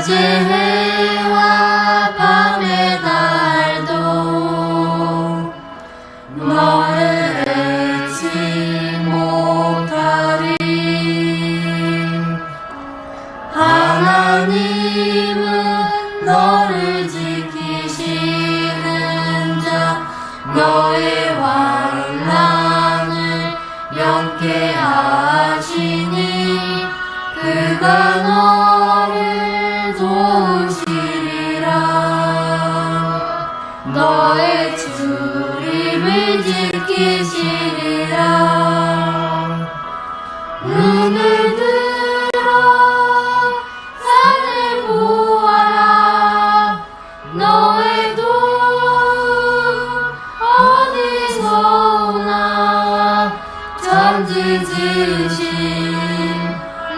낮의 해와 밤의 달도 너를 잊지 못하리. 하나님은 너를 지키시는 자, 너의 환난을 영케하시니 그가 너를 도우시리라. 너의 출입을 지키시리라. 눈을 들어 산을 보아라. 너의 돈 어디서 오나. 천지 지으신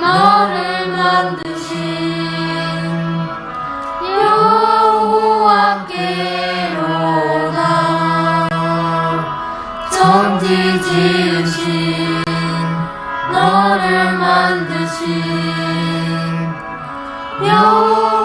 너를 만드신 여호와께로다. 천지 지으신 너를 만드신 여호와께로다.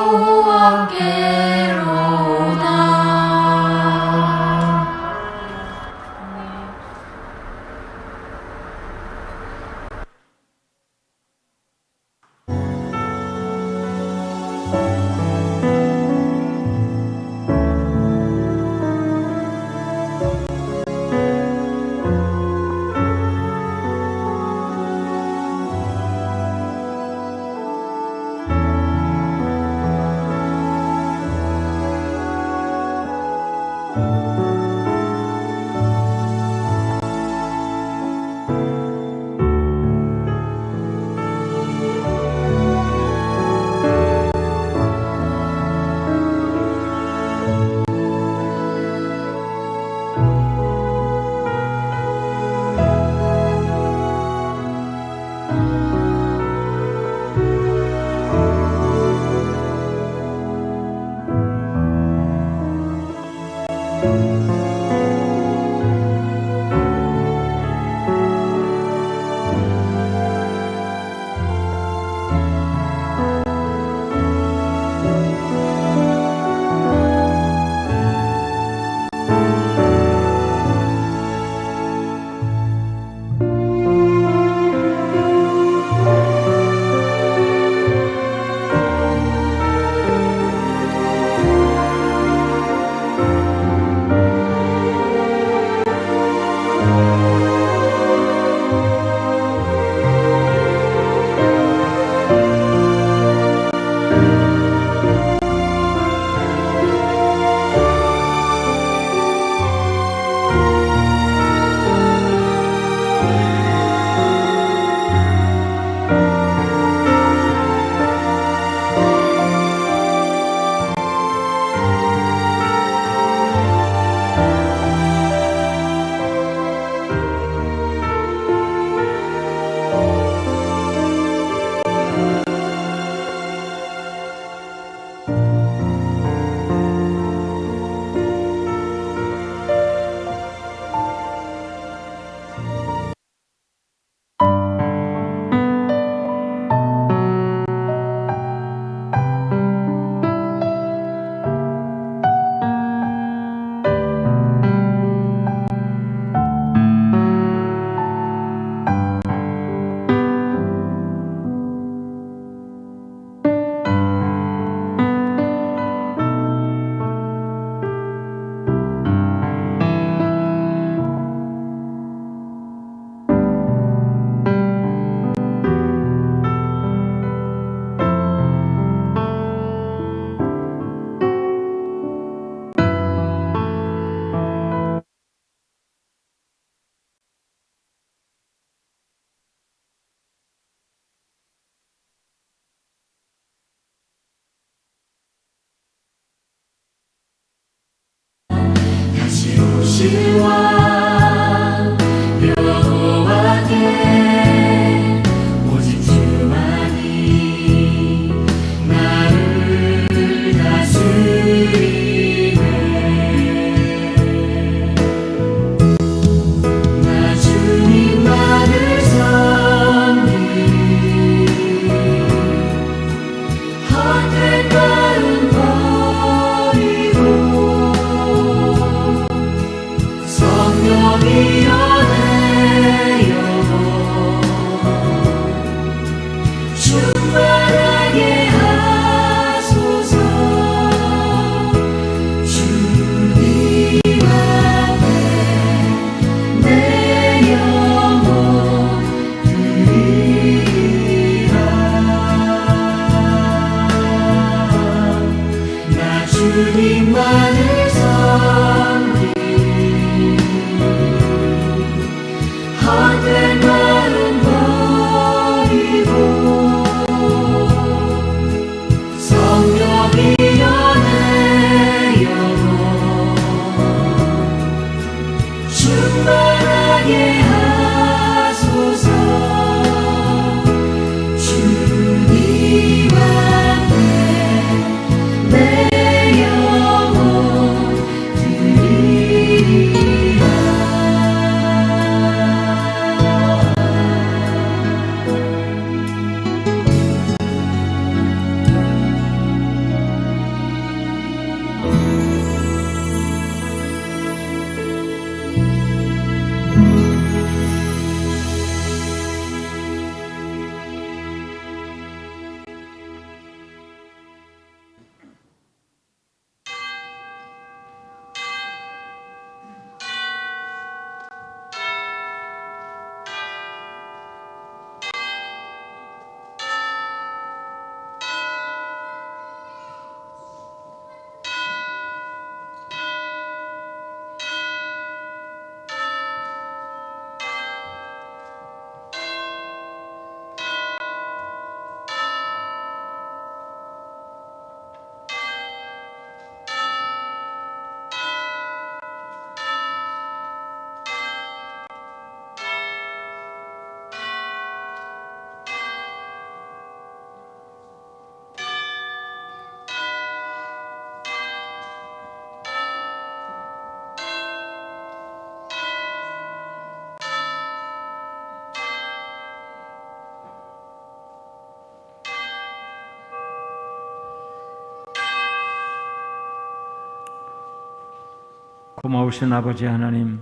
고마우신 아버지 하나님,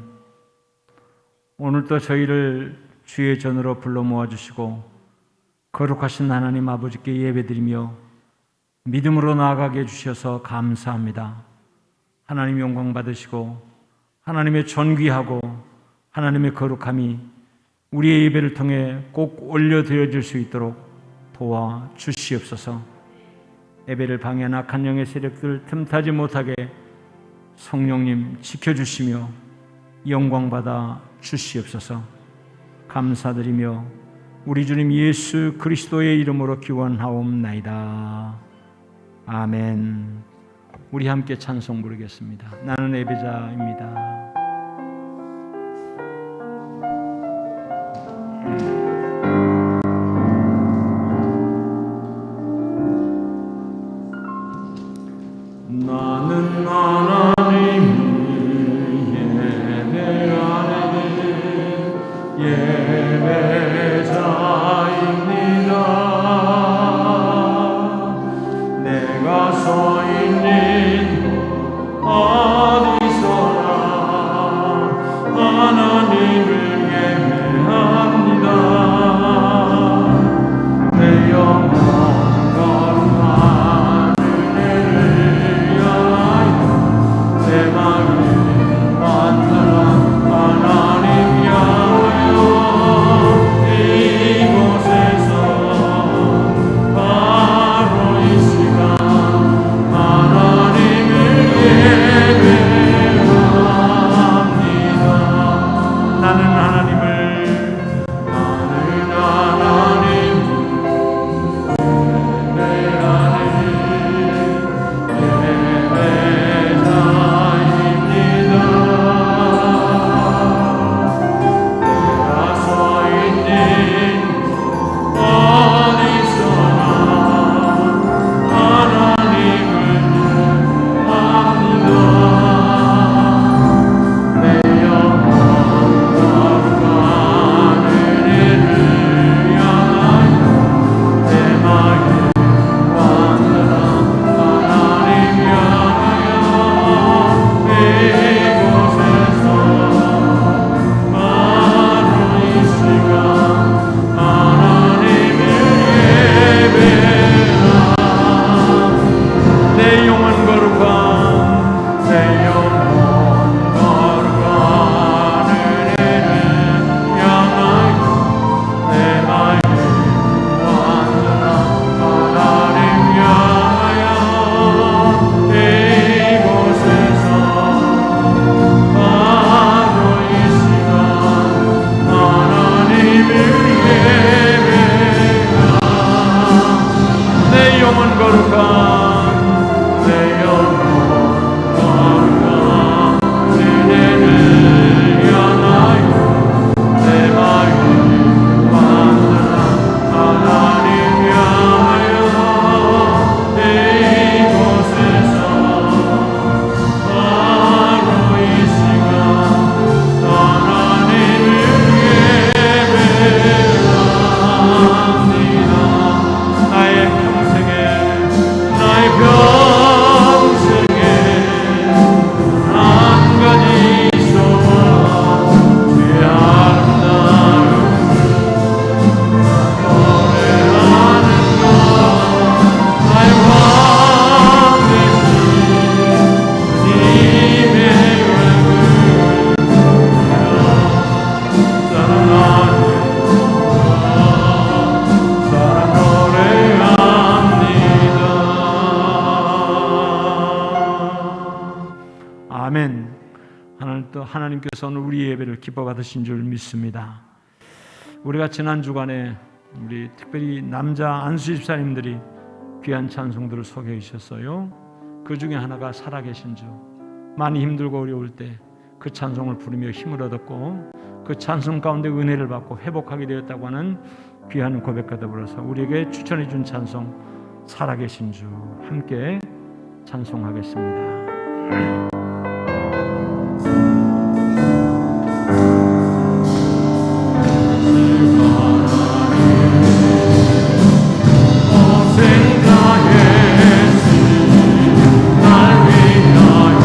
오늘도 저희를 주의 전으로 불러 모아주시고 거룩하신 하나님 아버지께 예배드리며 믿음으로 나아가게 해주셔서 감사합니다. 하나님 영광 받으시고 하나님의 존귀하고 하나님의 거룩함이 우리의 예배를 통해 꼭 올려드려질 수 있도록 도와주시옵소서. 예배를 방해한 악한 영의 세력들 틈타지 못하게 성령님 지켜주시며 영광받아 주시옵소서. 감사드리며 우리 주님 예수 그리스도의 이름으로 기원하옵나이다. 아멘. 우리 함께 찬송 부르겠습니다. 나는 예배자입니다. 나는 하나님을 예배하는 예배자입니다. 내가 서 있는 어디서나 하나님을 예배합니다. 내 영혼 거룩한 은혜를 향하여 내 마음을 완전한 하나님 향하여 이곳에서 바로 이 시간 하나님을 예배합니다. 나는 하나님을 아멘. 하나님께서 오늘 우리 예배를 기뻐 받으신 줄 믿습니다. 우리가 지난 주간에 우리 특별히 남자 안수 집사님들이 귀한 찬송들을 소개해 주셨어요. 그 중에 하나가 살아계신 주. 많이 힘들고 어려울 때 그 찬송을 부르며 힘을 얻었고 그 찬송 가운데 은혜를 받고 회복하게 되었다고 하는 귀한 고백과 더불어서 우리에게 추천해 준 찬송 살아계신 주 함께 찬송하겠습니다. 생각했으 날 위하여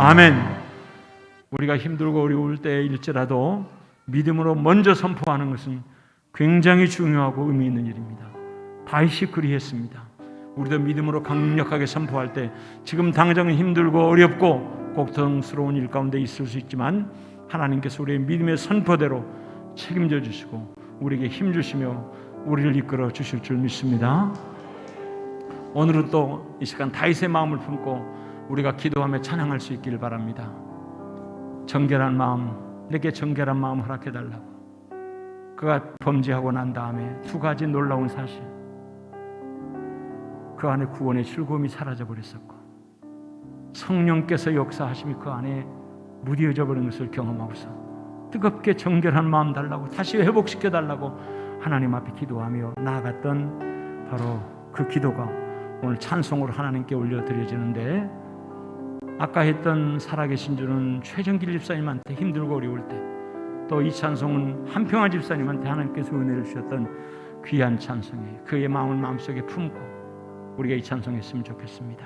아멘. 우리가 힘들고 어려울 때일지라도 믿음으로 먼저 선포하는 것은 굉장히 중요하고 의미 있는 일입니다. 다윗이 그리했습니다. 우리도 믿음으로 강력하게 선포할 때 지금 당장은 힘들고 어렵고 고통스러운 일 가운데 있을 수 있지만 하나님께서 우리의 믿음의 선포대로 책임져 주시고 우리에게 힘 주시며 우리를 이끌어 주실 줄 믿습니다. 오늘은 또 이 시간 다윗의 마음을 품고 우리가 기도하며 찬양할 수 있기를 바랍니다. 정결한 마음, 내게 정결한 마음 허락해 달라고. 그가 범죄하고 난 다음에 두 가지 놀라운 사실, 그 안에 구원의 즐거움이 사라져 버렸었고 성령께서 역사하심이 그 안에 무뎌져 버린 것을 경험하고서 뜨겁게 정결한 마음 달라고, 다시 회복시켜 달라고 하나님 앞에 기도하며 나아갔던 바로 그 기도가 오늘 찬송으로 하나님께 올려드려지는데, 아까 했던 살아계신 주는 최정길 집사님한테 힘들고 어려울 때, 또 이 찬송은 한평화 집사님한테 하나님께서 은혜를 주셨던 귀한 찬송이에요. 그의 마음을 마음속에 품고 우리가 이 찬송했으면 좋겠습니다.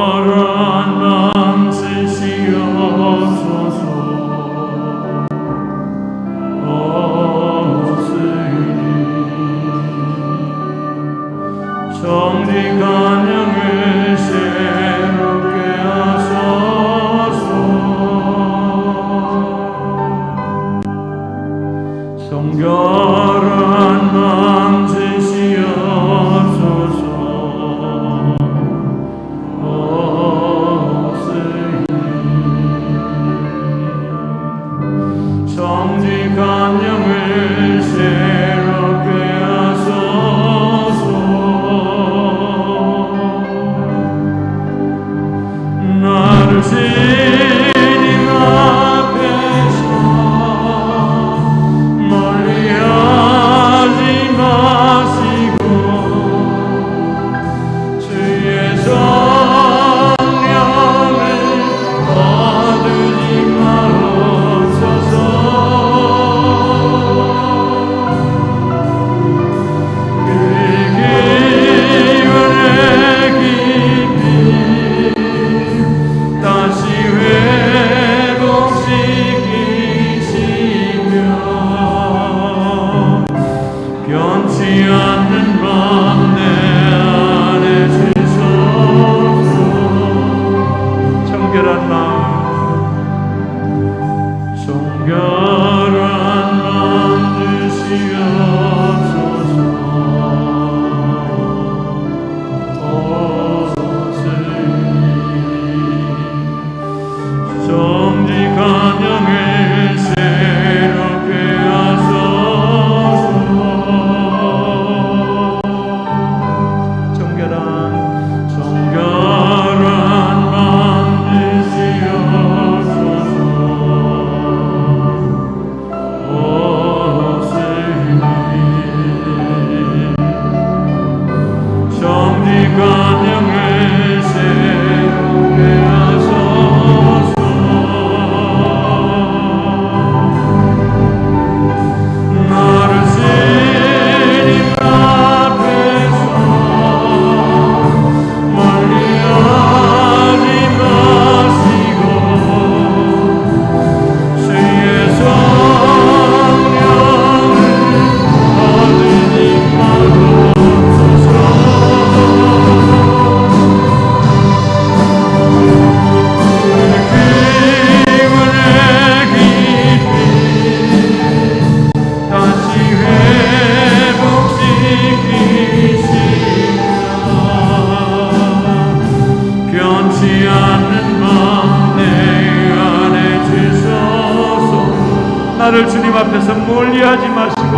정결한 마음 주시옵소서. 정직한 영을 새롭게 하소서. 정결한 마음 주시옵소서. 정직한 영을 새롭게 하소서. 나를 주님 앞에서 멀리하지 마시고 주의 성령을 거두지 마옵소서. 그 기운의 깊이 다시 회복시키시며 변치 않는 맘 내 안에 주소서. 정결한 마음, 정결한 마음 주시옵소서. 정직한 영을 새롭게 하소서. 정결한 마음 주시옵소서. 정직한 영을 새롭게 하소서. 나를 주님 앞에서 멀리하지 마시고 주의 성령을 거두지 마옵소서. 기운의 깊이 다시 회복시키시며 변치 않는 맘 내 안에 주소서. 나를 주님 앞에서 멀리하지 마시고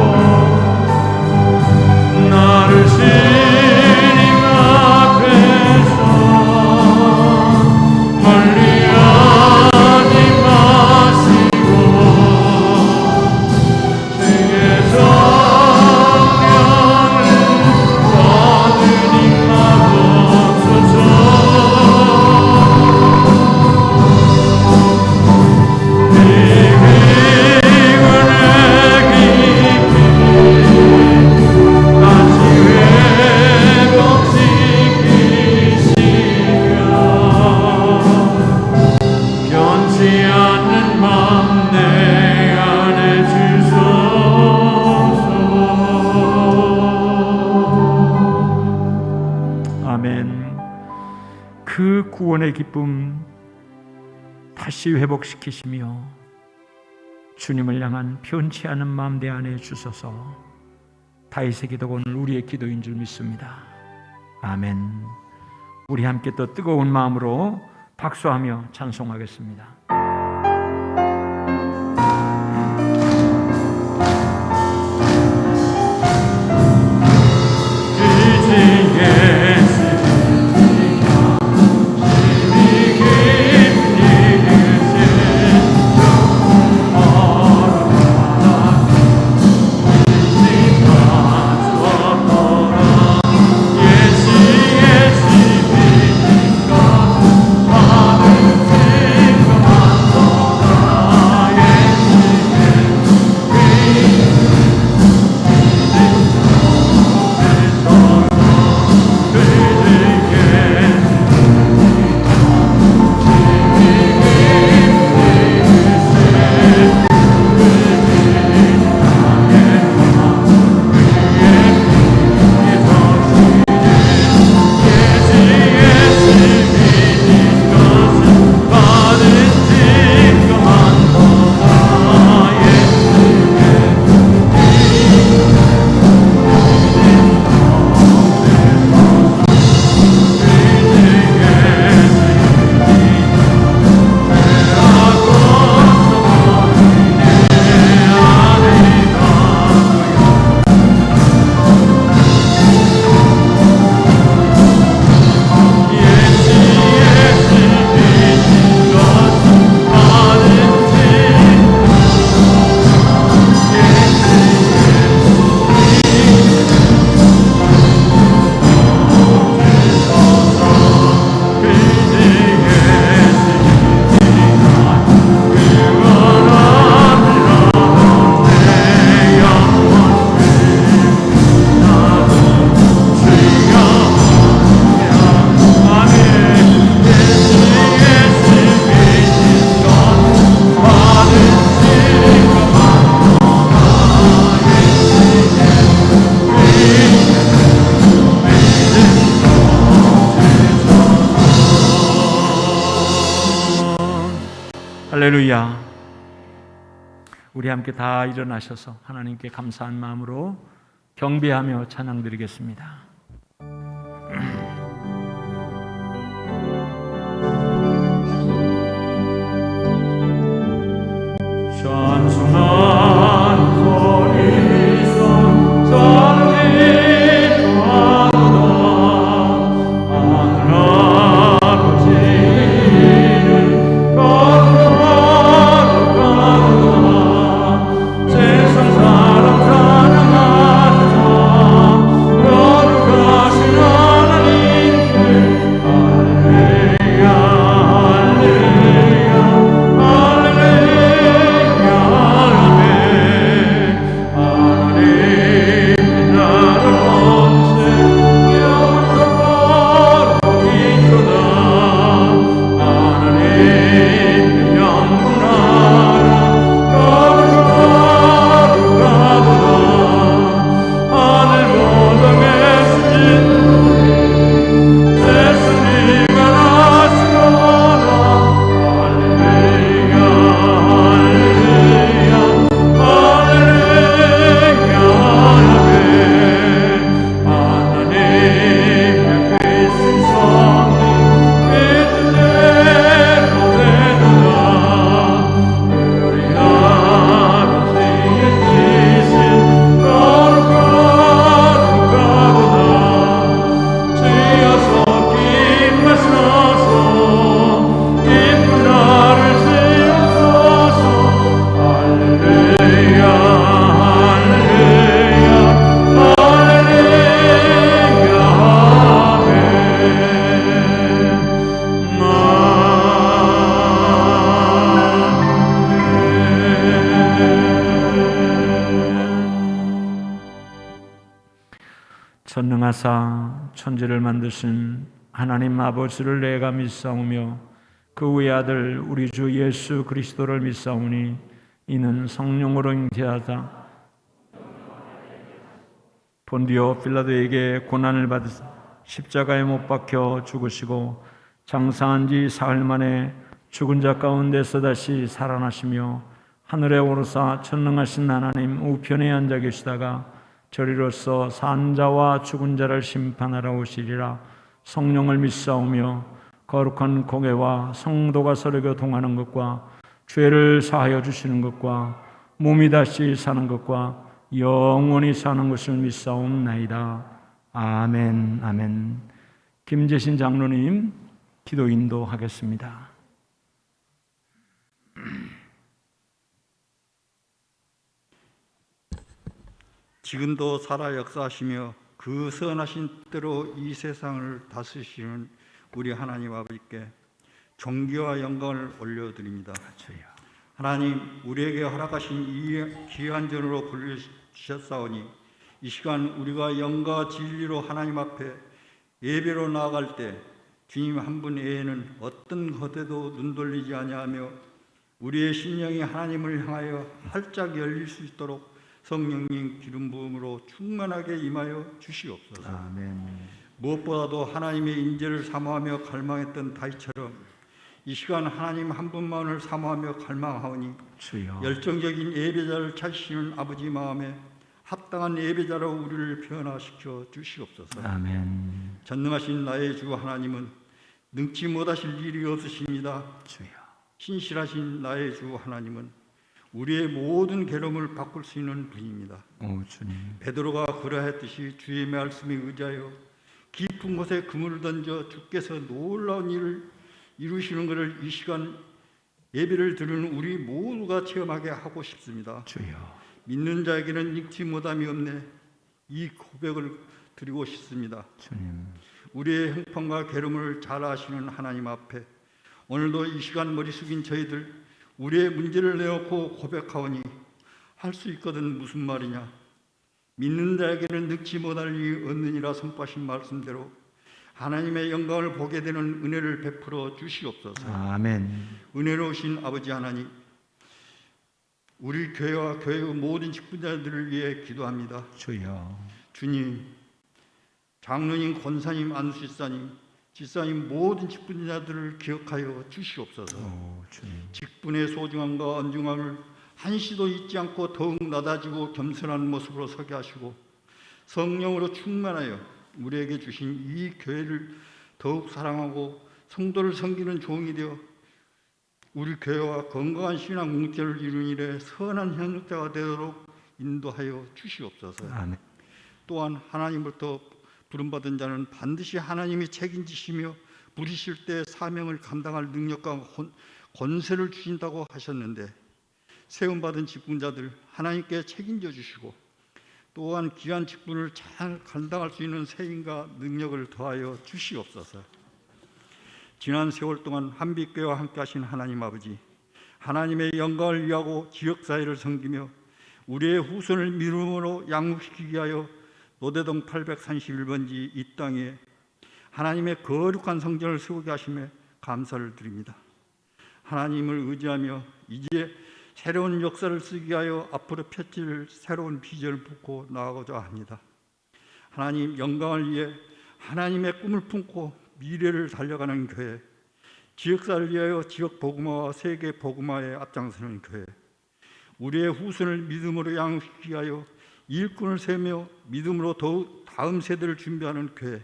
나를 주님 앞에서 멀리하지 마시고 주의 성령을 거두지 마옵소서. 이 기운의 구원의 기쁨 다시 회복시키시며 주님을 향한 변치 않은 마음 내 안에 주소서. 다윗의 기도가 오늘 우리의 기도인 줄 믿습니다. 아멘. 우리 함께 또 뜨거운 마음으로 박수하며 찬송하겠습니다. 할렐루야. 우리 함께 다 일어나셔서 하나님께 감사한 마음으로 경배하며 찬양드리겠습니다. 찬송한 소리서 찬미하도다. 하늘 아버지를 거룩하도다. 세상 사람 사랑하도다. 거룩하신 하나님께 할렐루야 할렐루야 전능하사 천지를 만드신 하나님 아버지를 내가 믿사오며 그 외아들 우리 주 예수 그리스도를 믿사오니 이는 성령으로 잉태하다 본디오 빌라도에게 고난을 받으사 십자가에 못 박혀 죽으시고 장사한 지 사흘 만에 죽은 자 가운데서 다시 살아나시며 하늘에 오르사 전능하신 하나님 우편에 앉아 계시다가 저리로서 산 자와 죽은 자를 심판하러 오시리라. 성령을 믿사오며 거룩한 공회와 성도가 서로 교통하는 것과 죄를 사하여 주시는 것과 몸이 다시 사는 것과 영원히 사는 것을 믿사옵나이다. 아멘. 아멘. 김재신 장로님 기도 인도하겠습니다. 지금도 살아 역사하시며 그 선하신 뜻대로 이 세상을 다스리시는 우리 하나님 아버지께 존귀와 영광을 올려드립니다. 하나님, 우리에게 허락하신 이 귀한 전으로 부르셨사오니 이 시간 우리가 영과 진리로 하나님 앞에 예배로 나아갈 때 주님 한 분 외에는 어떤 것에도 눈 돌리지 아니하며 우리의 심령이 하나님을 향하여 활짝 열릴 수 있도록 성령님 기름 부음으로 충만하게 임하여 주시옵소서. 아멘. 무엇보다도 하나님의 인재를 사모하며 갈망했던 다윗처럼 이 시간 하나님 한 분만을 사모하며 갈망하오니 주여. 열정적인 예배자를 찾으시는 아버지 마음에 합당한 예배자로 우리를 변화시켜 주시옵소서. 아멘. 전능하신 나의 주 하나님은 능치 못하실 일이 없으십니다. 주여. 신실하신 나의 주 하나님은 우리의 모든 괴로움을 바꿀 수 있는 분입니다. 오 주님. 베드로가 그러했듯이 주의 말씀에 의지하여 깊은 곳에 그물을 던져 주께서 놀라운 일을 이루시는 것을 이 시간 예배를 드리는 우리 모두가 체험하게 하고 싶습니다. 주여. 믿는 자에게는 잊지 못함이 없네. 이 고백을 드리고 싶습니다. 주님. 우리의 형편과 괴로움을 잘 아시는 하나님 앞에 오늘도 이 시간 머리 숙인 저희들 우리의 문제를 내놓고 고백하오니 할 수 있거든 무슨 말이냐. 믿는 자에게는 늙지 못할 일이 없느니라 선포하신 말씀대로 하나님의 영광을 보게 되는 은혜를 베풀어 주시옵소서. 아멘. 은혜로우신 아버지 하나님, 우리 교회와 교회의 모든 직분자들을 위해 기도합니다. 주여. 주님, 장로님, 권사님, 안수집사님, 집사님 모든 직분자들을 기억하여 주시옵소서. 오 주님. 직분의 소중함과 언중함을 한시도 잊지 않고 더욱 낮아지고 겸손한 모습으로 서게 하시고 성령으로 충만하여 우리에게 주신 이 교회를 더욱 사랑하고 성도를 섬기는 종이 되어 우리 교회와 건강한 신앙 공동체를 이루는 일에 선한 협력자가 되도록 인도하여 주시옵소서. 아멘. 또한 하나님부터 부름받은 자는 반드시 하나님이 책임지시며 부리실 때 사명을 감당할 능력과 권세를 주신다고 하셨는데 세움받은 직분자들 하나님께 책임져 주시고 또한 귀한 직분을 잘 감당할 수 있는 세임과 능력을 더하여 주시옵소서. 지난 세월 동안 한빛교회와 함께 하신 하나님 아버지, 하나님의 영광을 위하고 지역사회를 섬기며 우리의 후손을 믿음으로 양육시키기 위하여 노대동 831번지 이 땅에 하나님의 거룩한 성전을 세우게 하심에 감사를 드립니다. 하나님을 의지하며 이제 새로운 역사를 쓰기 위하여 앞으로 펼칠 새로운 비전을 품고 나아가고자 합니다. 하나님 영광을 위해 하나님의 꿈을 품고 미래를 달려가는 교회, 지역사를 위하여 지역 복음화와 세계 복음화에 앞장서는 교회, 우리의 후손을 믿음으로 양육시키기 위하여 일꾼을 세우며 믿음으로 더욱 다음 세대를 준비하는 교회,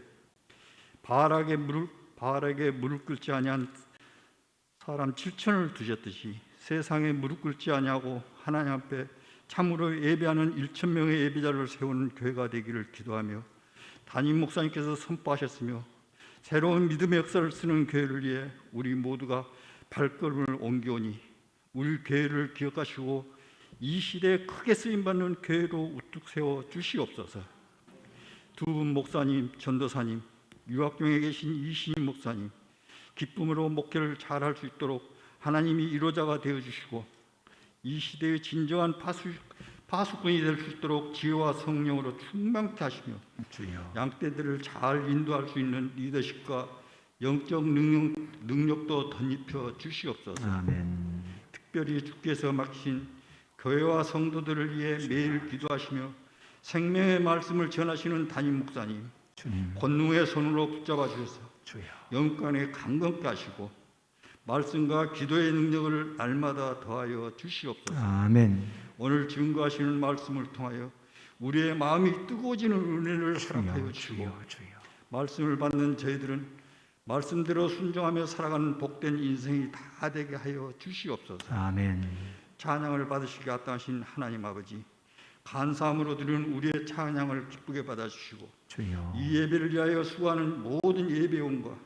바알에게 무릎 꿇지 아니한 사람 7천을 두셨듯이 세상에 무릎 꿇지 아니하고 하나님 앞에 참으로 예배하는 1,000명의 예배자를 세우는 교회가 되기를 기도하며 담임 목사님께서 선포하셨으며 새로운 믿음의 역사를 쓰는 교회를 위해 우리 모두가 발걸음을 옮겨오니 우리 교회를 기억하시고 이 시대에 크게 쓰임받는 교회로 우뚝 세워 주시옵소서. 두 분 목사님, 전도사님, 유학 중에 계신 이신임 목사님, 기쁨으로 목회를 잘할 수 있도록 하나님이 이로자가 되어주시고 이 시대의 진정한 파수꾼이 될 수 있도록 지혜와 성령으로 충만케 하시며 주여. 양떼들을 잘 인도할 수 있는 리더십과 영적 능력도 덧입혀 주시옵소서. 아멘. 특별히 주께서 맡기신 교회와 성도들을 위해 매일 기도하시며 생명의 말씀을 전하시는 담임 목사님, 주님. 권능의 손으로 붙잡아 주셔서 주여. 영광에 강건케 하시고 말씀과 기도의 능력을 날마다 더하여 주시옵소서. 아멘. 오늘 증거하시는 말씀을 통하여 우리의 마음이 뜨거워지는 은혜를 허락하여 주시고 주여. 말씀을 받는 저희들은 말씀대로 순종하며 살아가는 복된 인생이 다 되게 하여 주시옵소서. 아멘. 찬양을 받으시기 합당하신 하나님 아버지, 감사함으로 드리는 우리의 찬양을 기쁘게 받아주시고 주여. 이 예배를 위하여 수고하는 모든 예배원과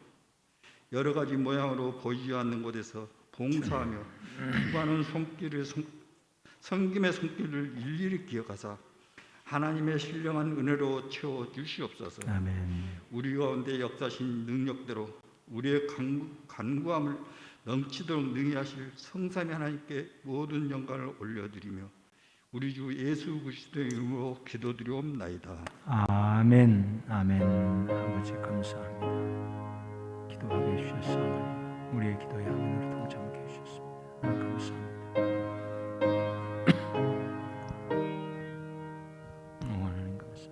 여러 가지 모양으로 보이지 않는 곳에서 봉사하며 수고하는 섬김의 손길을 일일이 기억하사 하나님의 신령한 은혜로 채워 주시옵소서. 아멘. 우리 가운데 역사신 능력대로 우리의 간구함을 넘치도록 능히 하실 성삼위 하나님께 모든 영광을 올려드리며 우리 주 예수 그리스도의 이름으로 기도드리옵나이다. 아멘. 아멘. 아버지 감사합니다. 기도하게 해주셨사오니 우리의 기도에 아멘으로 동참하게 해주셨습니다. 감사합니다. 하나님 감사합니다.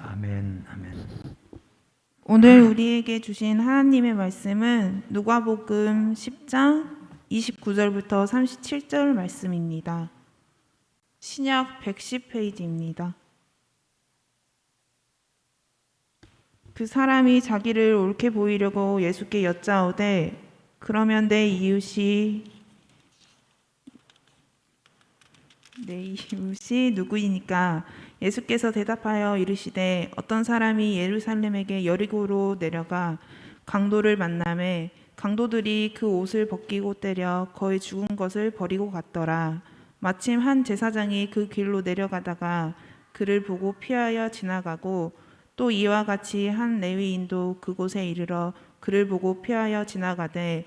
아멘. 아멘. 오늘 우리에게 주신 하나님의 말씀은 누가복음 10장 29절부터 37절 말씀입니다. 신약 110페이지입니다. 그 사람이 자기를 옳게 보이려고 예수께 여짜오되 그러면 내 이웃이 누구이니까? 예수께서 대답하여 이르시되 어떤 사람이 예루살렘에게 여리고로 내려가 강도를 만나매 강도들이 그 옷을 벗기고 때려 거의 죽은 것을 버리고 갔더라. 마침 한 제사장이 그 길로 내려가다가 그를 보고 피하여 지나가고 또 이와 같이 한 레위인도 그곳에 이르러 그를 보고 피하여 지나가되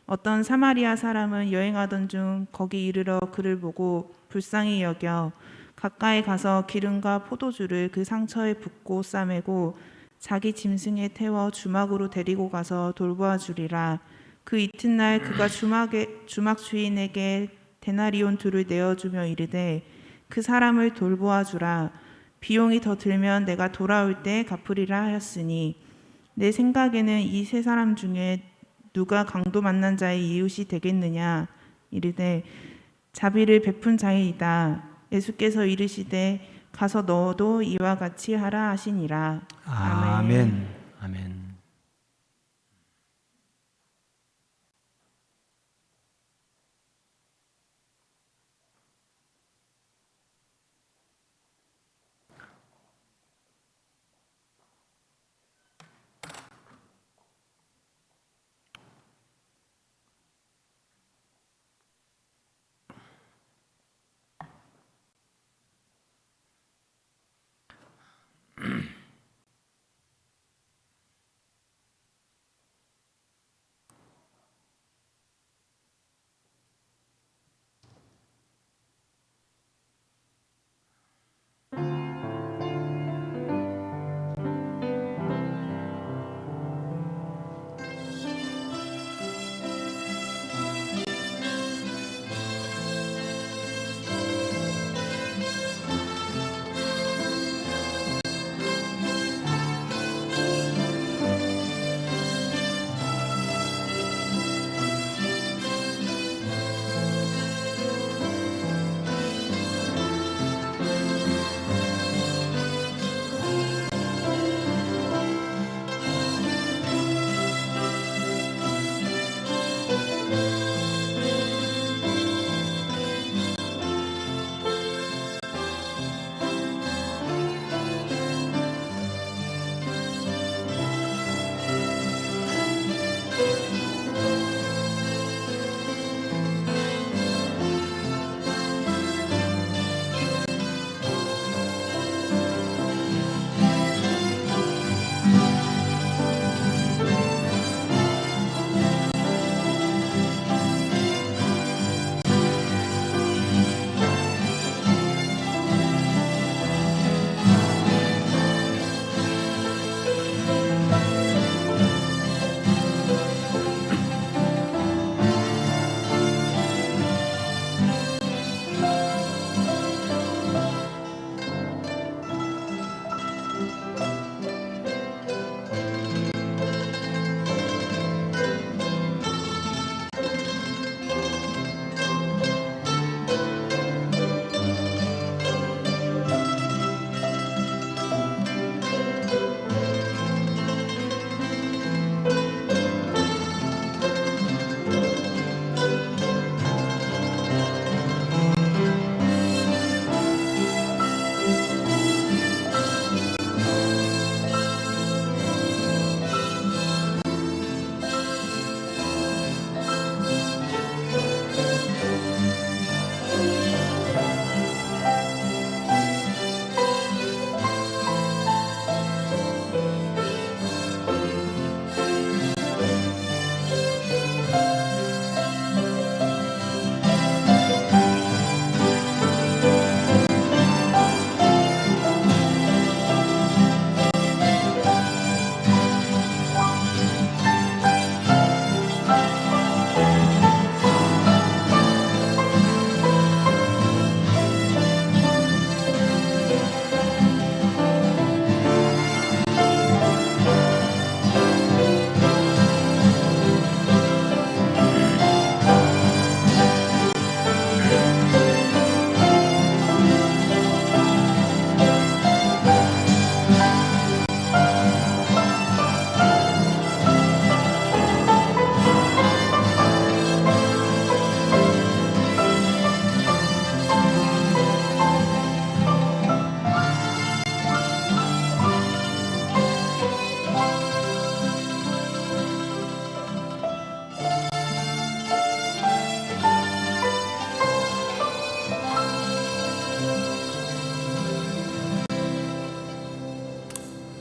어떤 사마리아 사람은 여행하던 중 거기 이르러 그를 보고 불쌍히 여겨 가까이 가서 기름과 포도주를 그 상처에 붓고 싸매고 자기 짐승에 태워 주막으로 데리고 가서 돌보아 주리라. 그 이튿날 그가 주막 주인에게 데나리온 둘을 내어주며 이르되 그 사람을 돌보아 주라. 비용이 더 들면 내가 돌아올 때 갚으리라 하였으니 내 생각에는 이 세 사람 중에 누가 강도 만난 자의 이웃이 되겠느냐? 이르되 자비를 베푼 자이다. 예수께서 이르시되 가서 너도 이와 같이 하라 하시니라. 아멘. 아멘.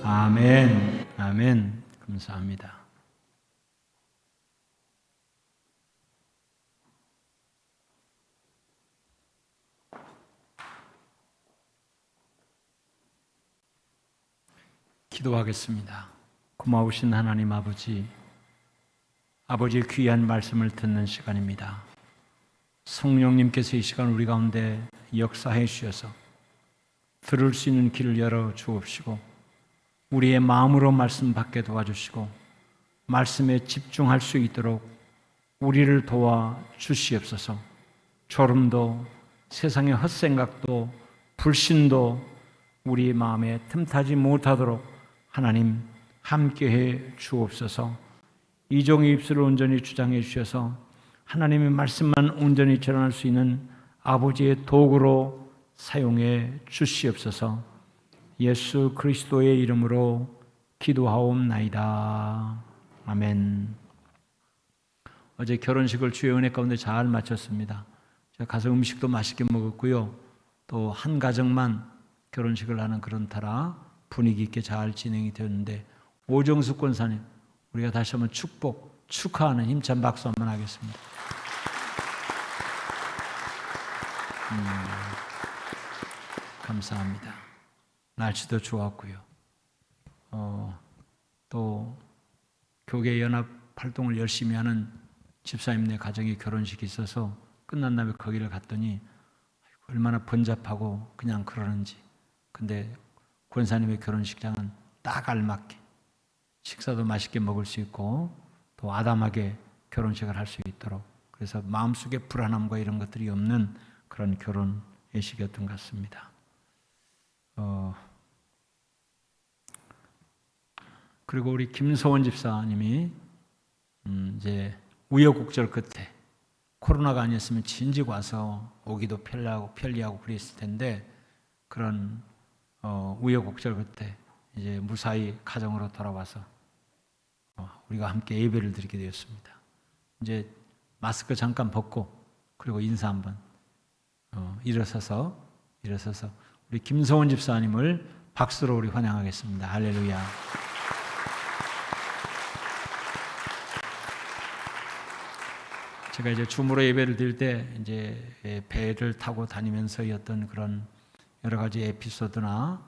아멘. 아멘. 감사합니다. 기도하겠습니다. 고마우신 하나님 아버지, 아버지의 귀한 말씀을 듣는 시간입니다. 성령님께서 이 시간 우리 가운데 역사해 주셔서 들을 수 있는 길을 열어 주옵시고 우리의 마음으로 말씀 받게 도와주시고 말씀에 집중할 수 있도록 우리를 도와 주시옵소서. 졸음도 세상의 헛생각도 불신도 우리 마음에 틈타지 못하도록 하나님 함께해 주옵소서. 이 종의 입술을 온전히 주장해 주셔서 하나님의 말씀만 온전히 전할 수 있는 아버지의 도구로 사용해 주시옵소서. 예수 그리스도의 이름으로 기도하옵나이다. 아멘. 어제 결혼식을 주의 은혜 가운데 잘 마쳤습니다. 제가 가서 음식도 맛있게 먹었고요. 또 한 가정만 결혼식을 하는 그런 터라 분위기 있게 잘 진행이 되었는데 오정숙 권사님, 우리가 다시 한번 축하하는 힘찬 박수 한번 하겠습니다. 감사합니다. 날씨도 좋았고요. 또 교계 연합 활동을 열심히 하는 집사님네 가정의 결혼식이 있어서 끝난 다음에 거기를 갔더니 얼마나 번잡하고 그냥 그러는지. 근데 권사님의 결혼식장은 딱 알맞게 식사도 맛있게 먹을 수 있고 또 아담하게 결혼식을 할 수 있도록, 그래서 마음속에 불안함과 이런 것들이 없는 그런 결혼 예식이었던 것 같습니다. 그리고 우리 김소원 집사님이 이제 우여곡절 끝에 코로나가 아니었으면 진즉 와서 오기도 편리하고 그랬을 텐데 그런 우여곡절 끝에 이제 무사히 가정으로 돌아와서 우리가 함께 예배를 드리게 되었습니다. 이제 마스크 잠깐 벗고 그리고 인사 한번 일어서서 우리 김소원 집사님을 박수로 우리 환영하겠습니다. 할렐루야. 제가 이제 줌으로 예배를 드릴 때 이제 배를 타고 다니면서였던 그런 여러 가지 에피소드나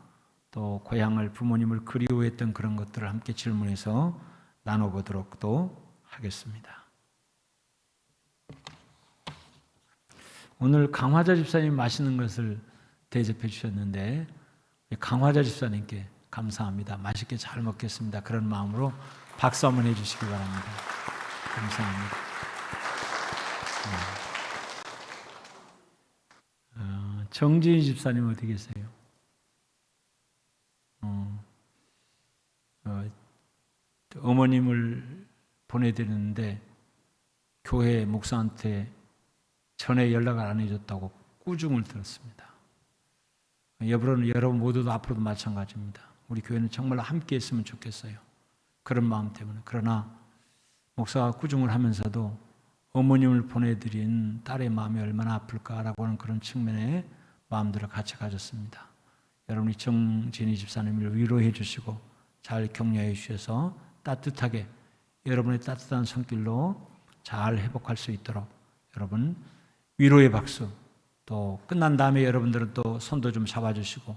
또 고향을 부모님을 그리워했던 그런 것들을 함께 질문해서 나눠보도록 또 하겠습니다. 오늘 강화자 집사님 맛있는 것을 대접해 주셨는데 강화자 집사님께 감사합니다. 맛있게 잘 먹겠습니다. 그런 마음으로 박수 한번 해주시기 바랍니다. 감사합니다. 정진희 집사님 어디 계세요? 어머님을 보내드렸는데 교회 목사한테 전에 연락을 안 해줬다고 꾸중을 들었습니다. 여러분 모두도 앞으로도 마찬가지입니다. 우리 교회는 정말 함께 했으면 좋겠어요. 그런 마음 때문에. 그러나 목사가 꾸중을 하면서도 어머님을 보내드린 딸의 마음이 얼마나 아플까라고 하는 그런 측면의 마음들을 같이 가졌습니다. 여러분이 정진희 집사님을 위로해 주시고 잘 격려해 주셔서 따뜻하게 여러분의 따뜻한 손길로 잘 회복할 수 있도록 여러분 위로의 박수, 또 끝난 다음에 여러분들은 또 손도 좀 잡아주시고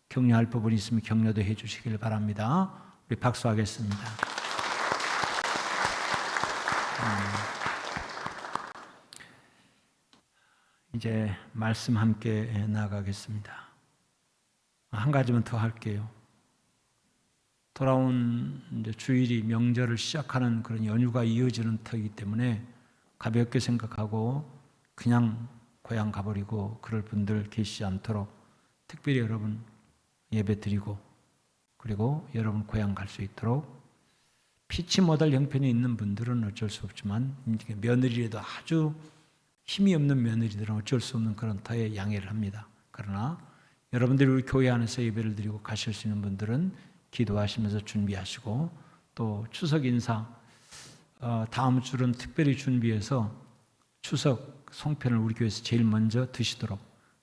격려할 부분이 있으면 격려도 해 주시길 바랍니다. 우리 박수하겠습니다. 이제 말씀 함께 나가겠습니다. 한 가지만 더 할게요. 돌아온 이제 주일이 명절을 시작하는 그런 연휴가 이어지는 터이기 때문에 가볍게 생각하고 그냥 고향 가버리고 그럴 분들 계시지 않도록 특별히 여러분 예배 드리고 그리고 여러분 고향 갈 수 있도록 피치 못할 형편이 있는 분들은 어쩔 수 없지만 며느리라도 아주 힘이 없는 며느리들은 어쩔 수 없는 그런 터에 양해를 합니다. 그러나 여러분들이 우리 교회 안에서 예배를 드리고 가실 수 있는 분들은 기도하시면서 준비하시고 또 추석 인사 다음 주는 특별히 준비해서 추석 송편을 우리 교회에서 제일 먼저 드시도록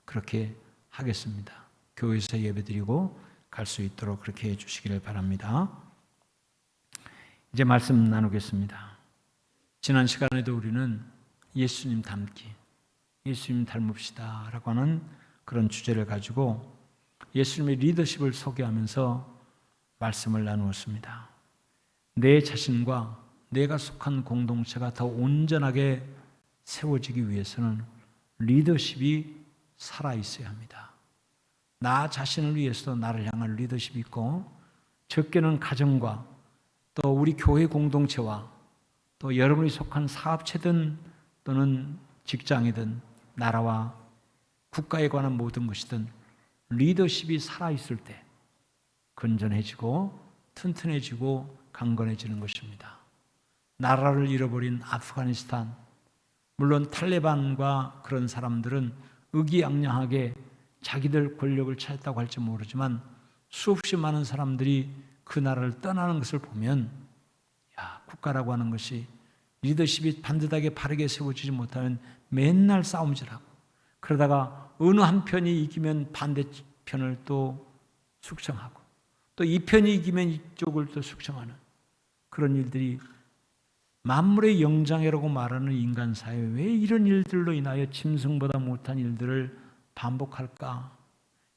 그렇게 하겠습니다. 교회에서 예배 드리고 갈 수 있도록 그렇게 해주시기를 바랍니다. 이제 말씀 나누겠습니다. 지난 시간에도 우리는 예수님 닮기, 예수님 닮읍시다 라고 하는 그런 주제를 가지고 예수님의 리더십을 소개하면서 말씀을 나누었습니다. 내 자신과 내가 속한 공동체가 더 온전하게 세워지기 위해서는 리더십이 살아있어야 합니다. 나 자신을 위해서도 나를 향한 리더십이 있고, 적게는 가정과 또 우리 교회 공동체와 또 여러분이 속한 사업체든 또는 직장이든 나라와 국가에 관한 모든 것이든 리더십이 살아있을 때 건전해지고 튼튼해지고 강건해지는 것입니다. 나라를 잃어버린 아프가니스탄, 물론 탈레반과 그런 사람들은 의기양양하게 자기들 권력을 찾았다고 할지 모르지만 수없이 많은 사람들이 그 나라를 떠나는 것을 보면 국가라고 하는 것이 리더십이 반듯하게 바르게 세워지지 못하면 맨날 싸움질하고, 그러다가 어느 한 편이 이기면 반대편을 또 숙청하고 또 이 편이 이기면 이쪽을 또 숙청하는 그런 일들이 만물의 영장이라고 말하는 인간 사회에 왜 이런 일들로 인하여 짐승보다 못한 일들을 반복할까?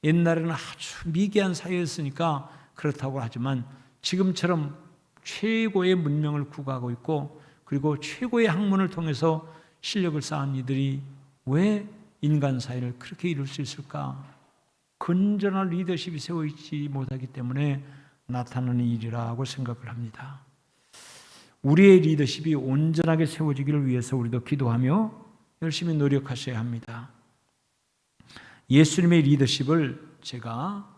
옛날에는 아주 미개한 사회였으니까 그렇다고 하지만 지금처럼 최고의 문명을 구가하고 있고 그리고 최고의 학문을 통해서 실력을 쌓은 이들이 왜 인간 사회를 그렇게 이룰 수 있을까? 건전한 리더십이 세워있지 못하기 때문에 나타나는 일이라고 생각을 합니다. 우리의 리더십이 온전하게 세워지기를 위해서 우리도 기도하며 열심히 노력하셔야 합니다. 예수님의 리더십을 제가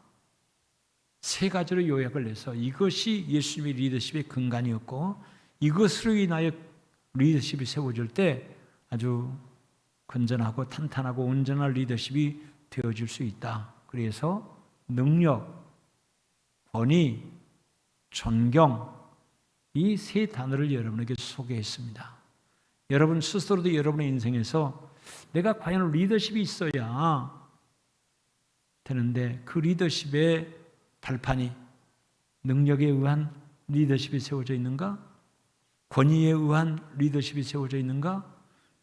세 가지로 요약을 해서 이것이 예수님의 리더십의 근간이었고 이것으로 인하여 리더십이 세워질 때 아주 건전하고 탄탄하고 온전한 리더십이 되어질 수 있다. 그래서 능력, 권위, 존경, 이 세 단어를 여러분에게 소개했습니다. 여러분 스스로도 여러분의 인생에서 내가 과연 리더십이 있어야 되는데 그 리더십의 발판이 능력에 의한 리더십이 세워져 있는가? 권위에 의한 리더십이 세워져 있는가?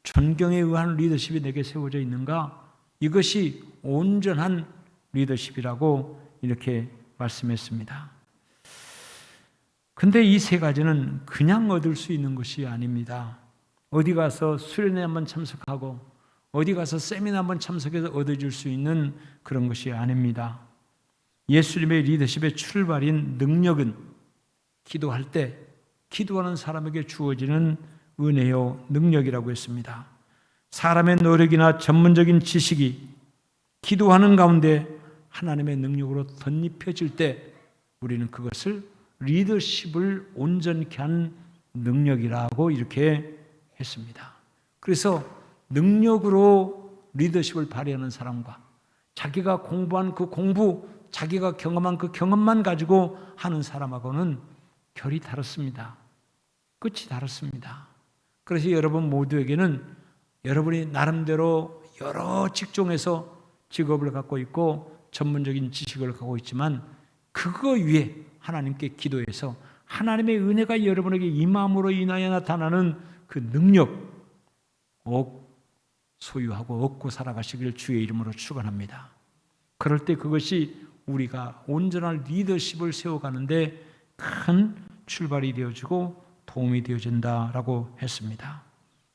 존경에 의한 리더십이 내게 세워져 있는가? 이것이 온전한 리더십이라고 이렇게 말씀했습니다. 근데 이 세 가지는 그냥 얻을 수 있는 것이 아닙니다. 어디 가서 수련회 한번 참석하고 어디 가서 세미나 한번 참석해서 얻어질 수 있는 그런 것이 아닙니다. 예수님의 리더십의 출발인 능력은 기도할 때 기도하는 사람에게 주어지는 은혜요 능력이라고 했습니다. 사람의 노력이나 전문적인 지식이 기도하는 가운데 하나님의 능력으로 덧입혀질 때 우리는 그것을 리더십을 온전케 한 능력이라고 이렇게 했습니다. 그래서 능력으로 리더십을 발휘하는 사람과 자기가 공부한 그 공부, 자기가 경험한 그 경험만 가지고 하는 사람하고는 결이 다릅니다. 끝이 다릅니다. 그래서 여러분 모두에게는 여러분이 나름대로 여러 직종에서 직업을 갖고 있고 전문적인 지식을 갖고 있지만 그거 위에 하나님께 기도해서 하나님의 은혜가 여러분에게 임함으로 인하여 나타나는 그 능력 소유하고 얻고 살아가시기를 주의 이름으로 축원합니다. 그럴 때 그것이 우리가 온전한 리더십을 세워가는데 큰 출발이 되어지고 도움이 되어진다라고 했습니다.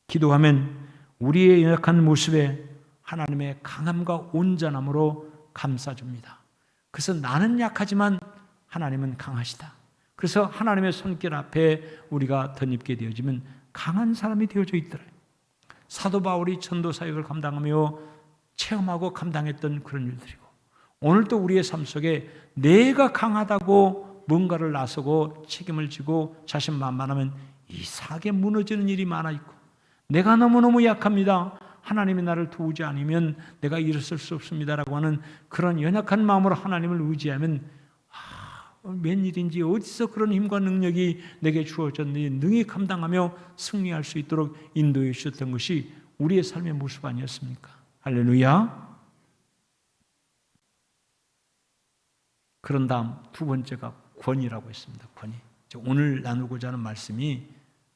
기도하면 우리의 연약한 모습에 하나님의 강함과 온전함으로 감싸줍니다. 그래서 나는 약하지만 하나님은 강하시다. 그래서 하나님의 손길 앞에 우리가 덧입게 되어지면 강한 사람이 되어져 있더래요. 사도 바울이 전도 사역을 감당하며 체험하고 감당했던 그런 일들이고 오늘도 우리의 삶 속에 내가 강하다고 뭔가를 나서고 책임을 지고 자신만만하면 이상하게 무너지는 일이 많아 있고 내가 너무너무 약합니다. 하나님이 나를 도우지 않으면 내가 일어설 수 없습니다라고 하는 그런 연약한 마음으로 하나님을 의지하면 웬일인지 어디서 그런 힘과 능력이 내게 주어졌는지 능히 감당하며 승리할 수 있도록 인도해 주셨던 것이 우리의 삶의 모습 아니었습니까? 할렐루야. 그런 다음 두 번째가 권위라고 했습니다. 권위. 오늘 나누고자 하는 말씀이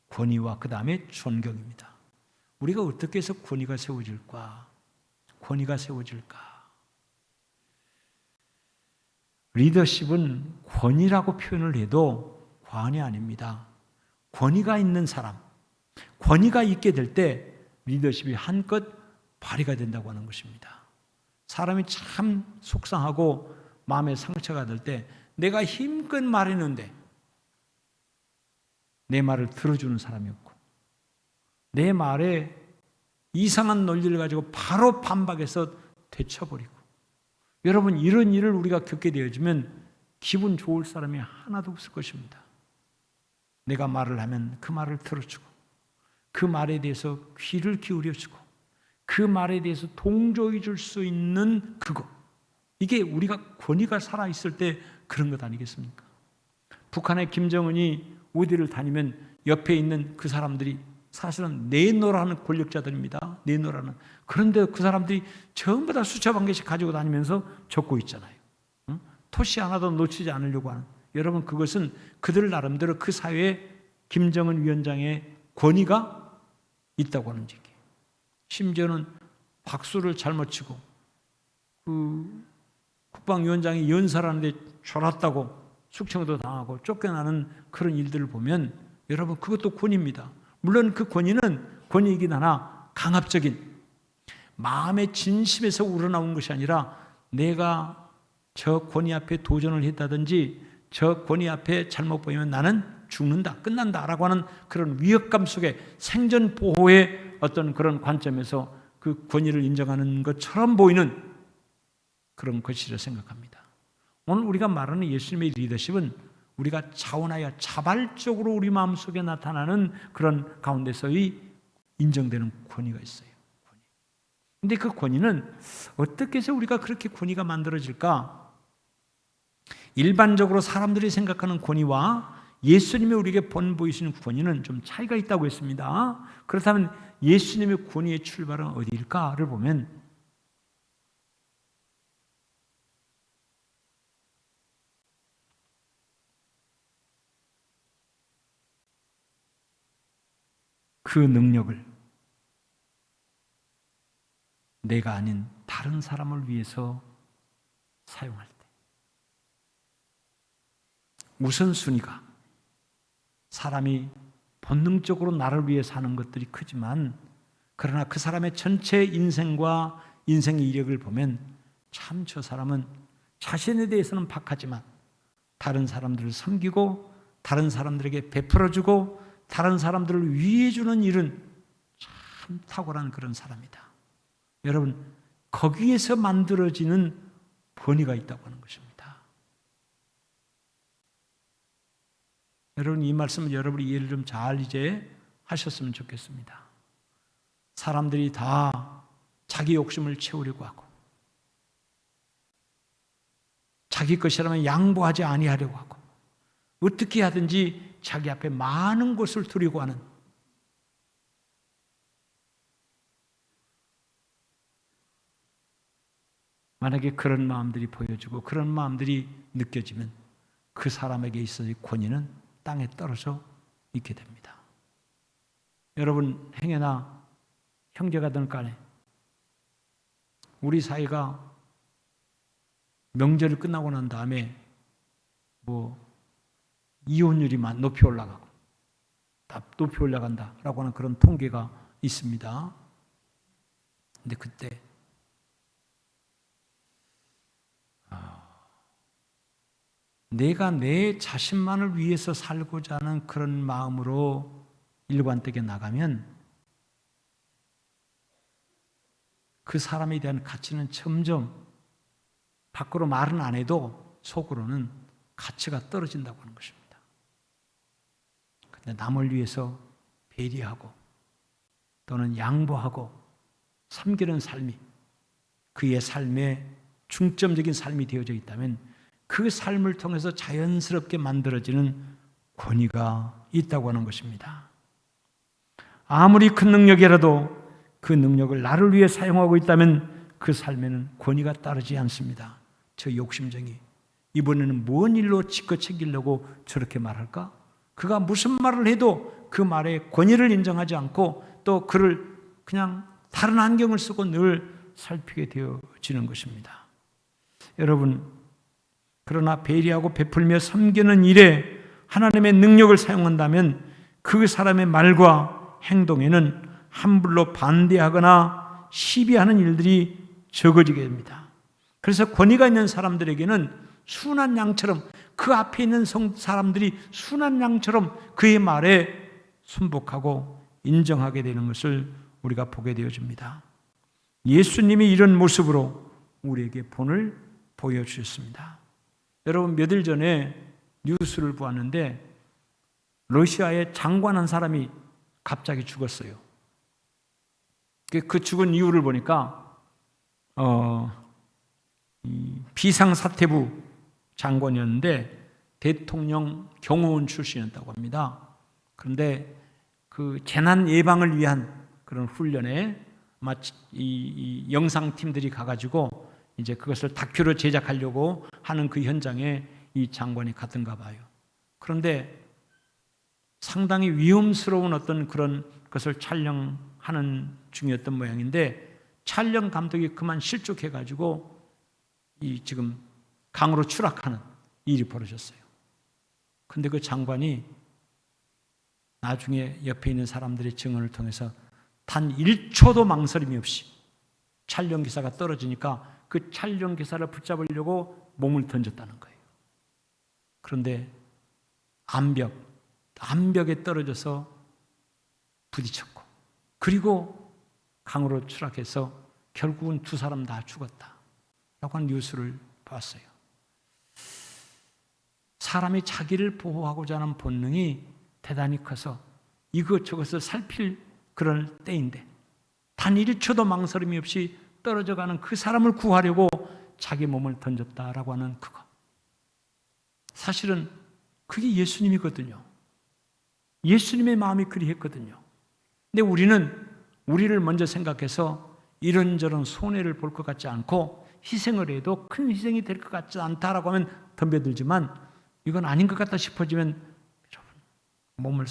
권위와 그 다음에 존경입니다. 우리가 어떻게 해서 권위가 세워질까? 권위가 세워질까? 리더십은 권위라고 표현을 해도 과언이 아닙니다. 권위가 있는 사람, 권위가 있게 될 때 리더십이 한껏 발휘가 된다고 하는 것입니다. 사람이 참 속상하고 마음에 상처가 될 때 내가 힘껏 말했는데 내 말을 들어주는 사람이 없고 내 말에 이상한 논리를 가지고 바로 반박해서 되쳐버리고, 여러분 이런 일을 우리가 겪게 되어지면 기분 좋을 사람이 하나도 없을 것입니다. 내가 말을 하면 그 말을 들어주고 그 말에 대해서 귀를 기울여주고 그 말에 대해서 동조해 줄 수 있는 그거, 이게 우리가 권위가 살아있을 때 그런 것 아니겠습니까? 북한의 김정은이 어디를 다니면 옆에 있는 그 사람들이 사실은 내노라는 권력자들입니다. 내노라는. 그런데 그 사람들이 전부 다 수첩 한 개씩 가지고 다니면서 적고 있잖아요. 토시 하나도 놓치지 않으려고 하는. 여러분 그것은 그들 나름대로 그 사회에 김정은 위원장의 권위가 있다고 하는 얘기예요. 심지어는 박수를 잘못 치고 그 국방위원장이 연설하는데 졸았다고 숙청도 당하고 쫓겨나는 그런 일들을 보면 여러분 그것도 권위입니다. 물론 그 권위는 권위이긴 하나 강압적인 마음의 진심에서 우러나온 것이 아니라 내가 저 권위 앞에 도전을 했다든지 저 권위 앞에 잘못 보이면 나는 죽는다, 끝난다라고 하는 그런 위협감 속에 생존 보호의 어떤 그런 관점에서 그 권위를 인정하는 것처럼 보이는 그런 것이라 생각합니다. 오늘 우리가 말하는 예수님의 리더십은 우리가 자원하여 자발적으로 우리 마음속에 나타나는 그런 가운데서의 인정되는 권위가 있어요. 그런데 그 권위는 어떻게 해서 우리가 그렇게 권위가 만들어질까? 일반적으로 사람들이 생각하는 권위와 예수님이 우리에게 보이시는 권위는 좀 차이가 있다고 했습니다. 그렇다면 예수님의 권위의 출발은 어디일까를 보면 그 능력을 내가 아닌 다른 사람을 위해서 사용할 때 우선순위가 사람이 본능적으로 나를 위해 사는 것들이 크지만 그러나 그 사람의 전체 인생과 인생의 이력을 보면 참 저 사람은 자신에 대해서는 박하지만 다른 사람들을 섬기고 다른 사람들에게 베풀어주고 다른 사람들을 위해주는 일은 참 탁월한 그런 사람이다. 여러분 거기에서 만들어지는 권위가 있다고 하는 것입니다. 여러분 이 말씀을 여러분이 이해를 좀 잘 이제 하셨으면 좋겠습니다. 사람들이 다 자기 욕심을 채우려고 하고 자기 것이라면 양보하지 아니하려고 하고 어떻게 하든지 자기 앞에 많은 것을 두려고 하는, 만약에 그런 마음들이 보여지고 그런 마음들이 느껴지면 그 사람에게 있어의 권위는 땅에 떨어져 있게 됩니다. 여러분 행여나 형제가든 간에 우리 사이가 명절이 끝나고 난 다음에 이혼율이 높이 올라가고 높이 올라간다라고 하는 그런 통계가 있습니다. 근데 그때 내가 내 자신만을 위해서 살고자 하는 그런 마음으로 일관되게 나가면 그 사람에 대한 가치는 점점 밖으로 말은 안 해도 속으로는 가치가 떨어진다고 하는 것입니다. 근데 남을 위해서 배려하고 또는 양보하고 섬기는 삶이 그의 삶의 중점적인 삶이 되어져 있다면 그 삶을 통해서 자연스럽게 만들어지는 권위가 있다고 하는 것입니다. 아무리 큰 능력이라도 그 능력을 나를 위해 사용하고 있다면 그 삶에는 권위가 따르지 않습니다. 저 욕심쟁이, 이번에는 뭔 일로 지껏 챙기려고 저렇게 말할까? 그가 무슨 말을 해도 그 말에 권위를 인정하지 않고 또 그를 그냥 다른 안경을 쓰고 늘 살피게 되어지는 것입니다. 여러분, 그러나 배려하고 베풀며 섬기는 일에 하나님의 능력을 사용한다면 그 사람의 말과 행동에는 함부로 반대하거나 시비하는 일들이 적어지게 됩니다. 그래서 권위가 있는 사람들에게는 순한 양처럼, 그 앞에 있는 사람들이 순한 양처럼 그의 말에 순복하고 인정하게 되는 것을 우리가 보게 되어집니다. 예수님이 이런 모습으로 우리에게 본을 보여주셨습니다. 여러분, 몇 일 전에 뉴스를 보았는데 러시아의 장관 한 사람이 갑자기 죽었어요. 그 죽은 이유를 보니까 비상사태부 장관이었는데 대통령 경호원 출신이었다고 합니다. 그런데 그 재난 예방을 위한 그런 훈련에 마치 이 영상팀들이 가가지고 이제 그것을 다큐로 제작하려고 하는 그 현장에 이 장관이 갔던가 봐요. 그런데 상당히 위험스러운 어떤 그런 것을 촬영하는 중이었던 모양인데 촬영 감독이 그만 실족해가지고 이 지금 강으로 추락하는 일이 벌어졌어요. 근데 그 장관이 나중에 옆에 있는 사람들의 증언을 통해서 단 1초도 망설임이 없이 촬영 기사가 떨어지니까 그 촬영 기사를 붙잡으려고 몸을 던졌다는 거예요. 그런데 암벽에 떨어져서 부딪혔고 그리고 강으로 추락해서 결국은 두 사람 다 죽었다 라고 하는 뉴스를 봤어요. 사람이 자기를 보호하고자 하는 본능이 대단히 커서 이것저것을 살필 그럴 때인데 단 1초도 망설임이 없이 떨어져가는 그 사람을 구하려고 자기 몸을 던졌다라고 하는 그거. 사실은 그게 예수님이거든요. 예수님의 마음이 그리했거든요. 근데 우리는 우리를 먼저 생각해서 이런저런 손해를 볼 것 같지 않고 희생을 해도 큰 희생이 될 것 같지 않다라고 하면 덤벼들지만 이건 아닌 것 같다 싶어지면 여러분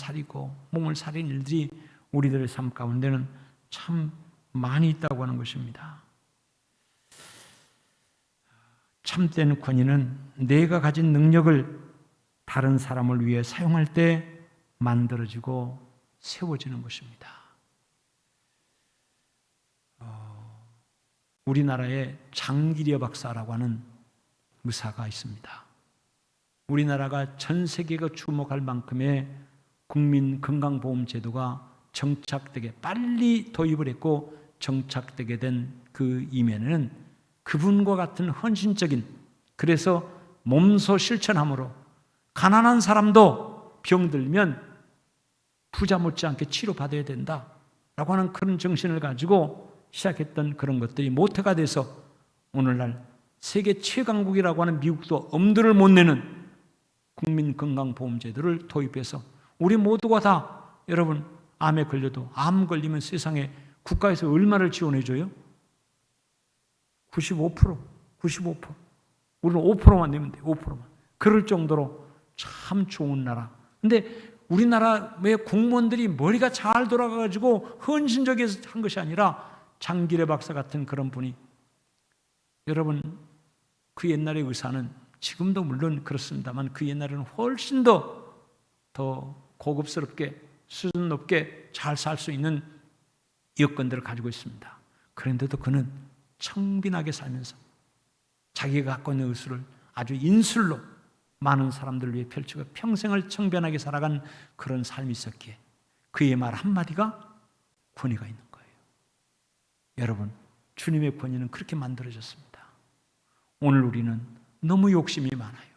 몸을 살린 일들이 우리들의 삶 가운데는 참 많이 있다고 하는 것입니다. 참된 권위는 내가 가진 능력을 다른 사람을 위해 사용할 때 만들어지고 세워지는 것입니다. 우리나라에 장기려 박사라고 하는 의사가 있습니다. 우리나라가 전 세계가 주목할 만큼의 국민건강보험제도가 정착되게 빨리 도입을 했고 정착되게 된 그 이면에는 그분과 같은 헌신적인, 그래서 몸소 실천함으로 가난한 사람도 병들면 부자 못지않게 치료받아야 된다라고 하는 그런 정신을 가지고 시작했던 그런 것들이 모태가 돼서 오늘날 세계 최강국이라고 하는 미국도 엄두를 못 내는 국민건강보험제도를 도입해서 우리 모두가 다 여러분 암에 걸려도 암 걸리면 세상에 국가에서 얼마를 지원해줘요? 95%. 우리는 5%만 내면 돼요. 5%만. 그럴 정도로 참 좋은 나라. 근데 우리나라의 공무원들이 머리가 잘 돌아가가지고 헌신적인 한 것이 아니라 장기래 박사 같은 그런 분이, 여러분 그 옛날의 의사는 지금도 물론 그렇습니다만 그 옛날에는 훨씬 더 고급스럽게 수준 높게 잘 살 수 있는 여건들을 가지고 있습니다. 그런데도 그는 청빈하게 살면서 자기가 갖고 있는 의술을 아주 인술로 많은 사람들을 위해 펼치고 평생을 청변하게 살아간 그런 삶이 있었기에 그의 말 한마디가 권위가 있는 거예요. 여러분, 주님의 권위는 그렇게 만들어졌습니다. 오늘 우리는 너무 욕심이 많아요.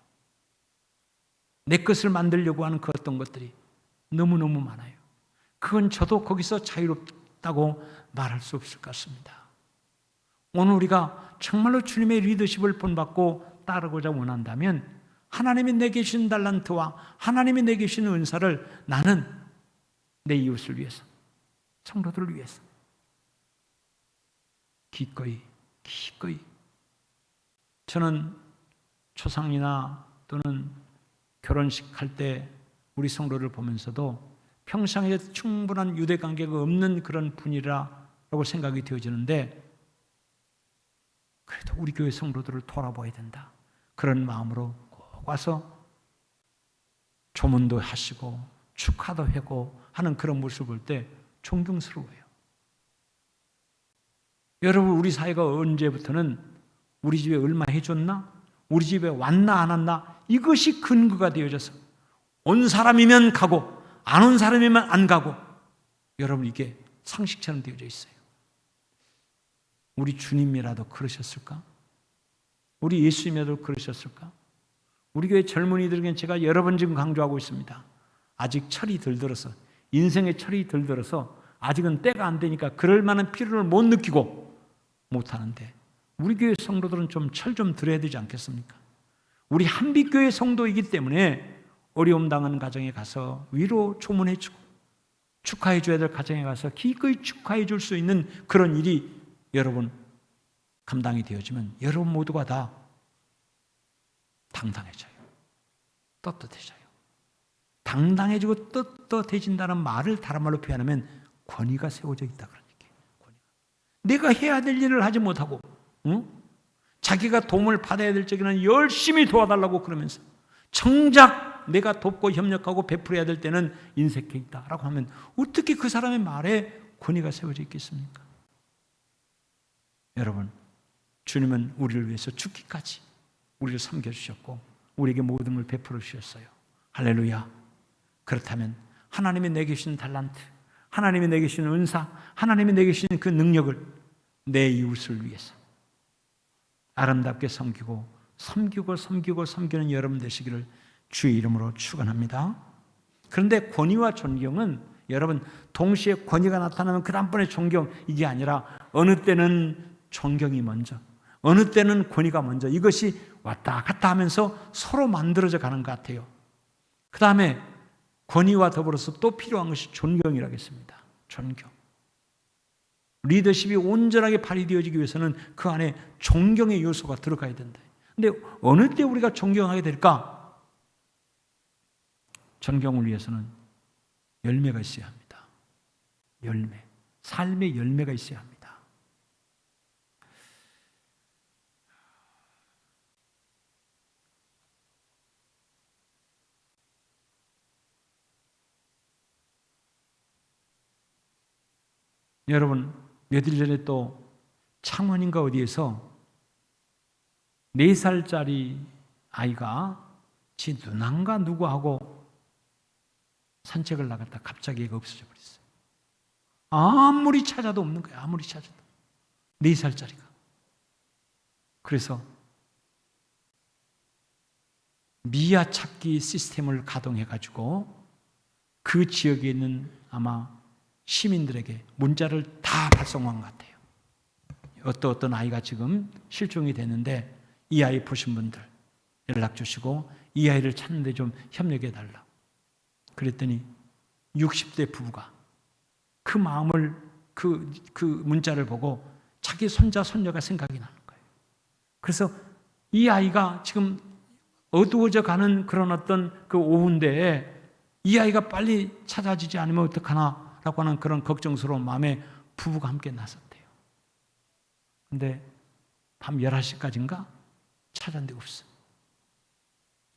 내 것을 만들려고 하는 그 어떤 것들이 너무너무 많아요. 그건 저도 거기서 자유롭다고 말할 수 없을 것 같습니다. 오늘 우리가 정말로 주님의 리더십을 본받고 따르고자 원한다면 하나님이 내게 주신 달란트와 하나님이 내게 주신 은사를 나는 내 이웃을 위해서, 성도들을 위해서 기꺼이 저는 초상이나 또는 결혼식 할 때 우리 성도를 보면서도 평상시에 충분한 유대 관계가 없는 그런 분이라고 생각이 되어지는데, 그래도 우리 교회 성도들을 돌아봐야 된다, 그런 마음으로 꼭 와서 조문도 하시고 축하도 하고 하는 그런 모습을 볼 때 존경스러워요. 여러분, 우리 사회가 언제부터는 우리 집에 얼마 해줬나? 우리 집에 왔나 안 왔나? 이것이 근거가 되어져서 온 사람이면 가고 안 온 사람이면 안 가고, 여러분, 이게 상식처럼 되어져 있어요. 우리 주님이라도 그러셨을까? 우리 예수님이라도 그러셨을까? 우리 교회 젊은이들에게 제가 여러 번 지금 강조하고 있습니다. 아직 철이 덜 들어서, 인생의 철이 덜 들어서 아직은 때가 안 되니까 그럴 만한 필요를 못 느끼고 못하는데, 우리 교회 성도들은 좀 철 좀 들어야 되지 않겠습니까? 우리 한빛교회 성도이기 때문에 어려움 당하는 가정에 가서 위로 조문해 주고 축하해 줘야 될 가정에 가서 기꺼이 축하해 줄 수 있는 그런 일이 여러분 감당이 되어지면 여러분 모두가 다 당당해져요. 떳떳해져요. 당당해지고 떳떳해진다는 말을 다른 말로 표현하면 권위가 세워져 있다, 그런 얘기예요. 내가 해야 될 일을 하지 못하고, 자기가 도움을 받아야 될 적에는 열심히 도와달라고 그러면서 정작 내가 돕고 협력하고 베풀어야 될 때는 인색해 있다라고 하면 어떻게 그 사람의 말에 권위가 세워져 있겠습니까? 여러분, 주님은 우리를 위해서 죽기까지 우리를 섬겨주셨고 우리에게 모든 걸 베풀어 주셨어요. 할렐루야. 그렇다면 하나님이 내게 주신 달란트, 하나님이 내게 주신 은사, 하나님이 내게 주신 그 능력을 내 이웃을 위해서 아름답게 섬기는 여러분 되시기를 주의 이름으로 축원합니다. 그런데 권위와 존경은 여러분 동시에 권위가 나타나면 그 다음번에 존경, 이게 아니라 어느 때는 존경이 먼저, 어느 때는 권위가 먼저, 이것이 왔다 갔다 하면서 서로 만들어져 가는 것 같아요. 그 다음에 권위와 더불어서 또 필요한 것이 존경이라고 했습니다. 존경. 리더십이 온전하게 발휘되어지기 위해서는 그 안에 존경의 요소가 들어가야 된다. 그런데 어느 때 우리가 존경하게 될까? 존경을 위해서는 열매가 있어야 합니다. 열매. 삶의 열매가 있어야 합니다. 여러분, 며칠 전에 또 창원인가 어디에서 4살짜리 아이가 지 누나인가 누구하고 산책을 나갔다 갑자기 애가 없어져 버렸어요. 아무리 찾아도 없는 거예요. 아무리 찾아도. 4살짜리가. 그래서 미아 찾기 시스템을 가동해가지고 그 지역에 있는 아마 시민들에게 문자를 다 발송한 것 같아요. 어떤 아이가 지금 실종이 됐는데 이 아이 보신 분들 연락 주시고 이 아이를 찾는 데 좀 협력해 달라. 그랬더니 60대 부부가 그 마음을, 그 문자를 보고 자기 손자 손녀가 생각이 나는 거예요. 그래서 이 아이가 지금 어두워져 가는 그런 어떤 그 오후인데 이 아이가 빨리 찾아지지 않으면 어떡하나 라고 하는 그런 걱정스러운 마음에 부부가 함께 나섰대요. 근데 밤 11시까지인가 찾았는데 없어.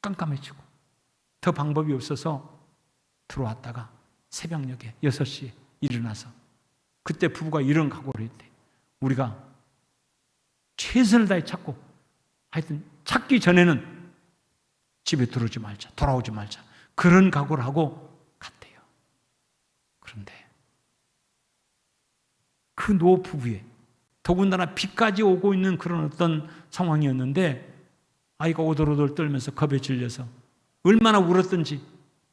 깜깜해지고 더 방법이 없어서 들어왔다가 새벽녘에 6시에 일어나서 그때 부부가 이런 각오를 했대. 우리가 최선을 다해 찾고 하여튼 찾기 전에는 집에 들어오지 말자, 돌아오지 말자, 그런 각오를 하고 갔대요. 그런데 그 노부부의 더군다나 비까지 오고 있는 그런 어떤 상황이었는데 아이가 오돌오돌 떨면서 겁에 질려서 얼마나 울었던지,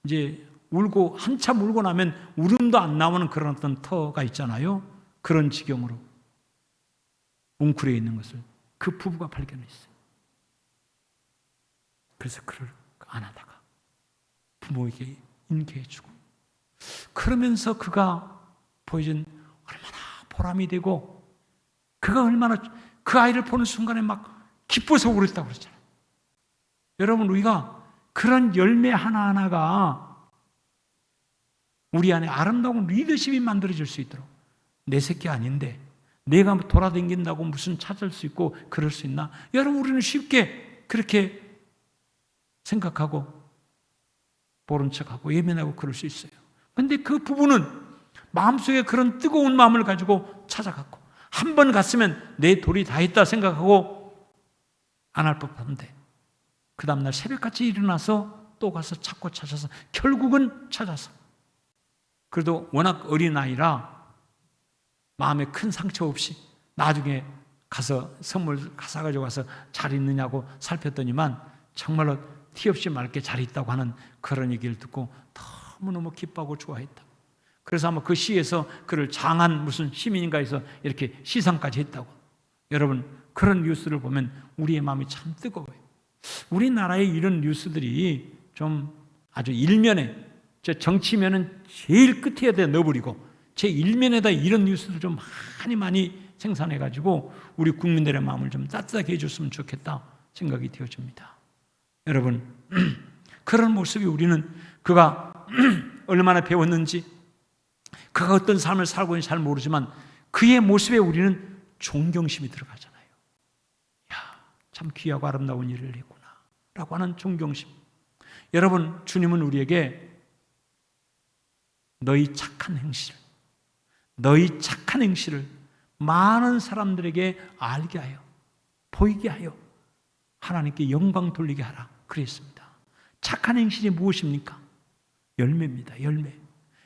이제 울고 한참 울고 나면 울음도 안 나오는 그런 어떤 터가 있잖아요. 그런 지경으로 웅크려 있는 것을 그 부부가 발견했어요. 그래서 그를 안아다가 부모에게 인계해주고, 그러면서 그가 보여준 얼마나 보람이 되고 그가 얼마나 그 아이를 보는 순간에 막 기뻐서 울었다고 그러잖아요. 여러분, 우리가 그런 열매 하나하나가 우리 안에 아름다운 리더십이 만들어질 수 있도록, 내 새끼 아닌데 내가 돌아다닌다고 무슨 찾을 수 있고 그럴 수 있나? 여러분, 우리는 쉽게 그렇게 생각하고 모른 척하고 예민하고 그럴 수 있어요. 그런데 그 부부는 마음속에 그런 뜨거운 마음을 가지고 찾아갔고, 한 번 갔으면 내 돌이 다 했다 생각하고 안 할 법한데, 그 다음날 새벽같이 일어나서 또 가서 찾아서 결국은 찾아서, 그래도 워낙 어린아이라 마음에 큰 상처 없이 나중에 가서 선물 사가지고 가서 잘 있느냐고 살폈더니만 정말로 티 없이 맑게 잘 있다고 하는 그런 얘기를 듣고 너무너무 기뻐하고 좋아했다. 그래서 아마 그 시에서 그를 장한 무슨 시민인가 해서 이렇게 시상까지 했다고. 여러분, 그런 뉴스를 보면 우리의 마음이 참 뜨거워요. 우리나라의 이런 뉴스들이 좀 아주 일면에, 저 정치면은 제일 끝에다 넣어버리고 제 일면에다 이런 뉴스를 좀 많이 생산해가지고 우리 국민들의 마음을 좀 따뜻하게 해줬으면 좋겠다 생각이 되어집니다. 여러분, 그런 모습이 우리는 그가 얼마나 배웠는지, 그가 어떤 삶을 살고 있는지 잘 모르지만 그의 모습에 우리는 존경심이 들어가잖아요. 야, 참 귀하고 아름다운 일을 했구나 라고 하는 존경심. 여러분, 주님은 우리에게 너희 착한 행실을 많은 사람들에게 알게 하여, 보이게 하여 하나님께 영광 돌리게 하라 그랬습니다. 착한 행실이 무엇입니까? 열매입니다. 열매.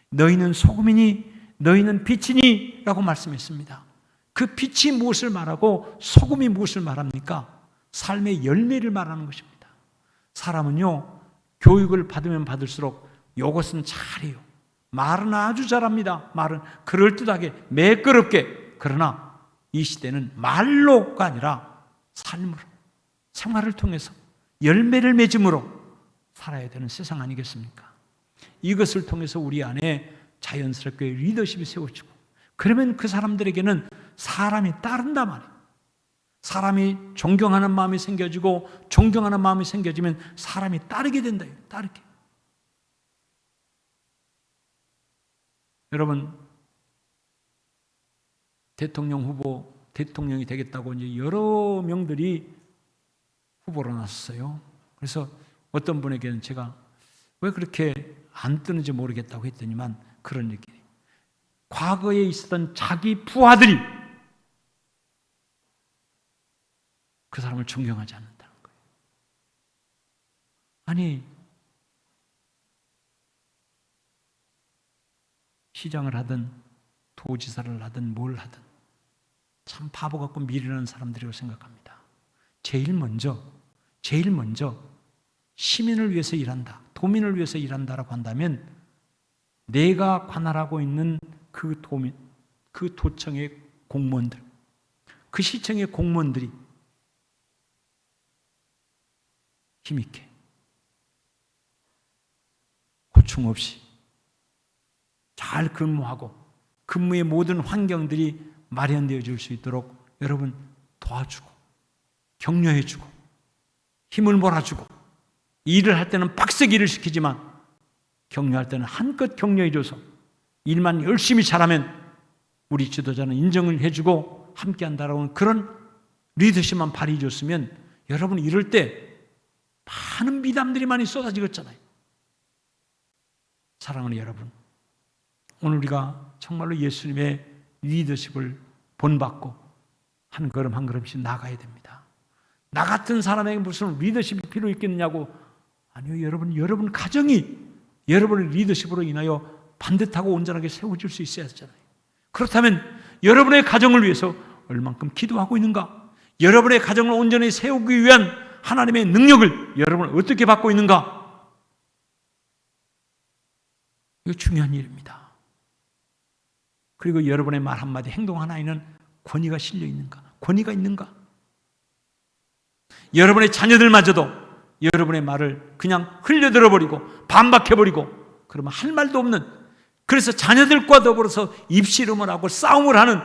너희는 소금이니 너희는 빛이니 라고 말씀했습니다. 그 빛이 무엇을 말하고 소금이 무엇을 말합니까? 삶의 열매를 말하는 것입니다. 사람은요, 교육을 받으면 받을수록 이것은 잘해요. 말은 아주 잘합니다. 말은 그럴듯하게 매끄럽게. 그러나 이 시대는 말로가 아니라 삶으로, 생활을 통해서 열매를 맺음으로 살아야 되는 세상 아니겠습니까? 이것을 통해서 우리 안에 자연스럽게 리더십이 세워지고, 그러면 그 사람들에게는 사람이 따른다 말이에요. 사람이 존경하는 마음이 생겨지고 존경하는 마음이 생겨지면 사람이 따르게 된다. 따르게. 여러분, 대통령 후보, 대통령이 되겠다고 이제 여러 명들이 후보로 나섰어요. 그래서 어떤 분에게는 제가 왜 그렇게 안 뜨는지 모르겠다고 했더니만 그런 얘기. 과거에 있었던 자기 부하들이 그 사람을 존경하지 않는다는 거예요. 아니, 시장을 하든 도지사를 하든 뭘 하든 참 바보 같고 미련한 사람들이라고 생각합니다. 제일 먼저 시민을 위해서 일한다, 도민을 위해서 일한다라고 한다면 내가 관할하고 있는 그 도민, 그 도청의 공무원들, 그 시청의 공무원들이 힘있게 고충 없이 잘 근무하고 근무의 모든 환경들이 마련되어 줄 수 있도록 여러분 도와주고 격려해주고 힘을 몰아주고, 일을 할 때는 빡세게 일을 시키지만 격려할 때는 한껏 격려해줘서 일만 열심히 잘하면 우리 지도자는 인정을 해주고 함께한다라는 그런 리더십만 발휘해줬으면 여러분 이럴 때 많은 미담들이 많이 쏟아지겠잖아요. 사랑하는 여러분, 오늘 우리가 정말로 예수님의 리더십을 본받고 한 걸음 한 걸음씩 나가야 됩니다. 나 같은 사람에게 무슨 리더십이 필요 있겠느냐고. 아니요, 여러분 가정이 여러분의 리더십으로 인하여 반듯하고 온전하게 세워질 수 있어야 하잖아요. 그렇다면 여러분의 가정을 위해서 얼만큼 기도하고 있는가? 여러분의 가정을 온전히 세우기 위한 하나님의 능력을 여러분은 어떻게 받고 있는가? 이거 중요한 일입니다. 그리고 여러분의 말 한마디, 행동 하나에는 권위가 실려 있는가? 권위가 있는가? 여러분의 자녀들마저도 여러분의 말을 그냥 흘려들어버리고 반박해버리고 그러면 할 말도 없는, 그래서 자녀들과 더불어서 입씨름을 하고 싸움을 하는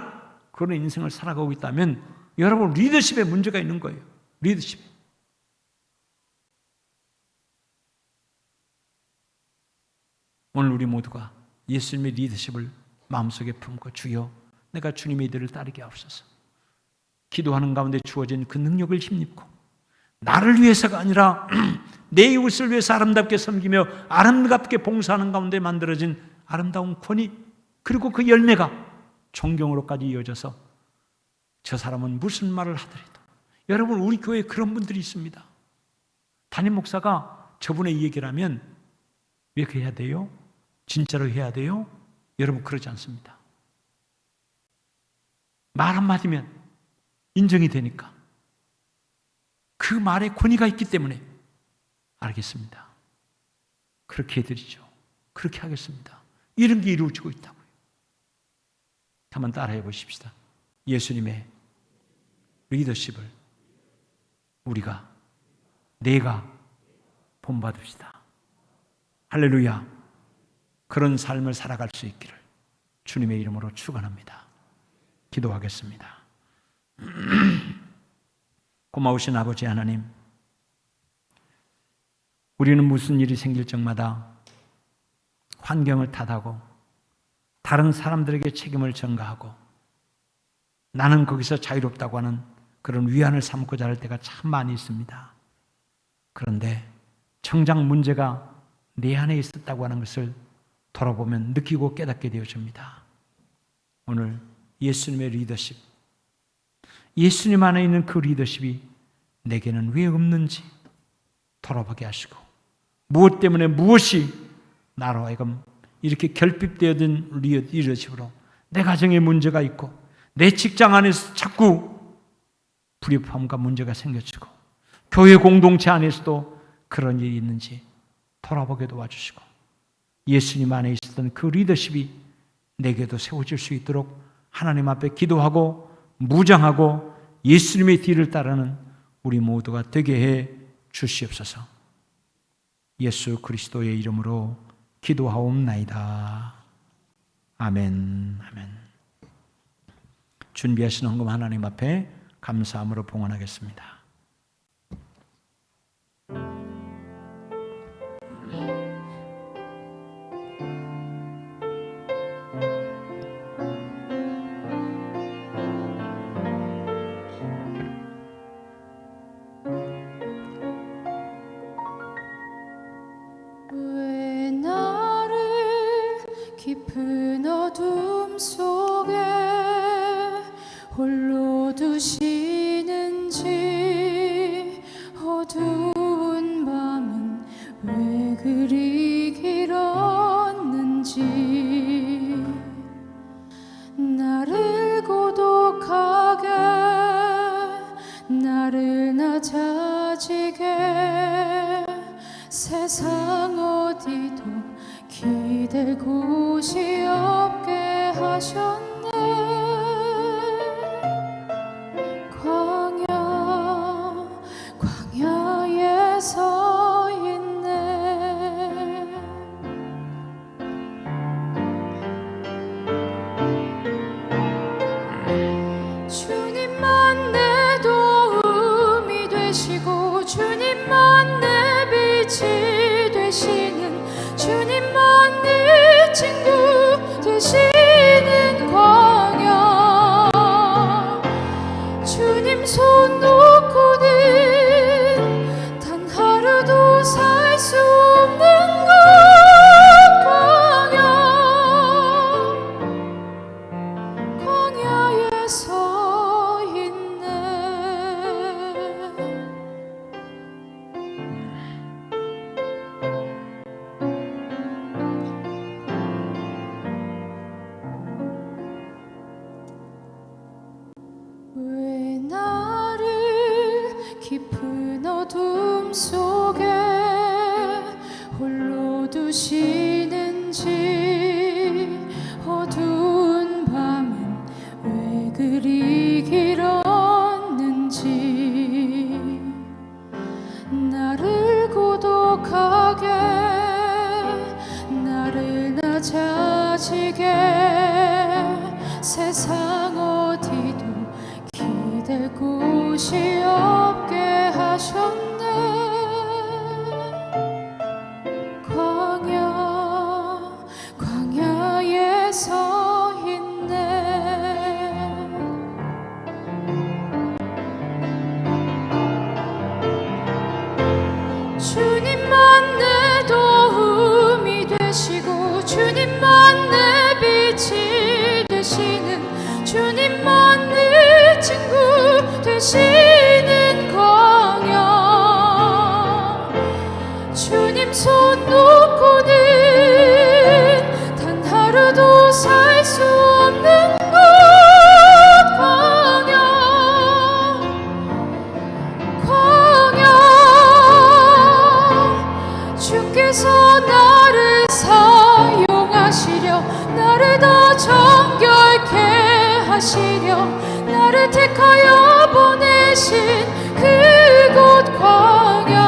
그런 인생을 살아가고 있다면 여러분 리더십에 문제가 있는 거예요. 리더십. 오늘 우리 모두가 예수님의 리더십을 마음속에 품고 주여 내가 주님의 이들을 따르게 하옵소서. 기도하는 가운데 주어진 그 능력을 힘입고 나를 위해서가 아니라 내 이웃을 위해서 아름답게 섬기며 아름답게 봉사하는 가운데 만들어진 아름다운 권위, 그리고 그 열매가 존경으로까지 이어져서 저 사람은 무슨 말을 하더라도, 여러분 우리 교회에 그런 분들이 있습니다. 담임 목사가 저분의 이 얘기를 하면 왜 그렇게 해야 돼요? 진짜로 해야 돼요? 여러분 그러지 않습니다. 말 한마디면 인정이 되니까 그 말에 권위가 있기 때문에 알겠습니다. 그렇게 해드리죠. 그렇게 하겠습니다. 이런 게 이루어지고 있다고요. 한번 따라해 보십시다. 예수님의 리더십을 내가 본받읍시다. 할렐루야. 그런 삶을 살아갈 수 있기를 주님의 이름으로 축원합니다. 기도하겠습니다. 고마우신 아버지 하나님, 우리는 무슨 일이 생길 적마다 환경을 탓하고 다른 사람들에게 책임을 전가하고 나는 거기서 자유롭다고 하는 그런 위안을 삼고자 할 때가 참 많이 있습니다. 그런데 정작 문제가 내 안에 있었다고 하는 것을 돌아보면 느끼고 깨닫게 되어집니다. 오늘 예수님의 리더십, 예수님 안에 있는 그 리더십이 내게는 왜 없는지 돌아보게 하시고, 무엇 때문에 무엇이 나로 하여금 이렇게 결핍되어진 리더십으로 내 가정에 문제가 있고 내 직장 안에서 자꾸 불협화음과 문제가 생겨지고 교회 공동체 안에서도 그런 일이 있는지 돌아보게 도와주시고, 예수님 안에 있었던 그 리더십이 내게도 세워질 수 있도록 하나님 앞에 기도하고 무장하고 예수님의 뒤를 따르는 우리 모두가 되게 해 주시옵소서. 예수 그리스도의 이름으로 기도하옵나이다. 아멘. 아멘. 준비하신 헌금 하나님 앞에 감사함으로 봉헌하겠습니다. 왜 나를 깊은 어둠 속에 홀로 두시는지, 어두운 밤은 왜 그리 길었는지, 나를 고독하게 나를 낮아지게 세상 어디도 기댈 곳이 없게 하셨네. 광야에 서 있네. 주님만 내 도움이 되시고 주님만 내 빛이 되시는, 주님만 내 친구 되시는 광야, 주님 손 놓고는 단 하루도 살 수 없는 것, 광야에 서 있네. 왜 나를 깊은 어둠 속에 홀로 두시는지, 어두운 밤은 왜 그리 길었는지, 나를 고독하게 나를 낮아지게 세상 어디도 기댈 곳이 없게 하셨네. 광야 주님만 내 도움이 되시고 주님만 내 빛이 되시는 주님만 내 친구 되시는 광야 주님 손 놓고는 단 하루도 살 수 없는 곳 광야 주께서 나를 사용하시려 나를 더 정결케 하시려 나를 택하여 보내신 그곳 광야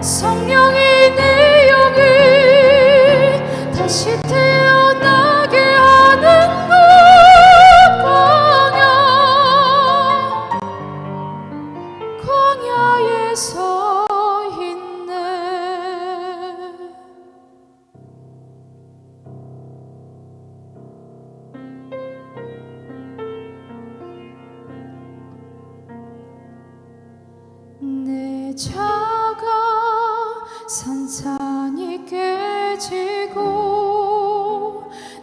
성령이 내 영을 다시 태어나게 하는 곳 광야에 서 있네. 내 자가 산산이 깨지고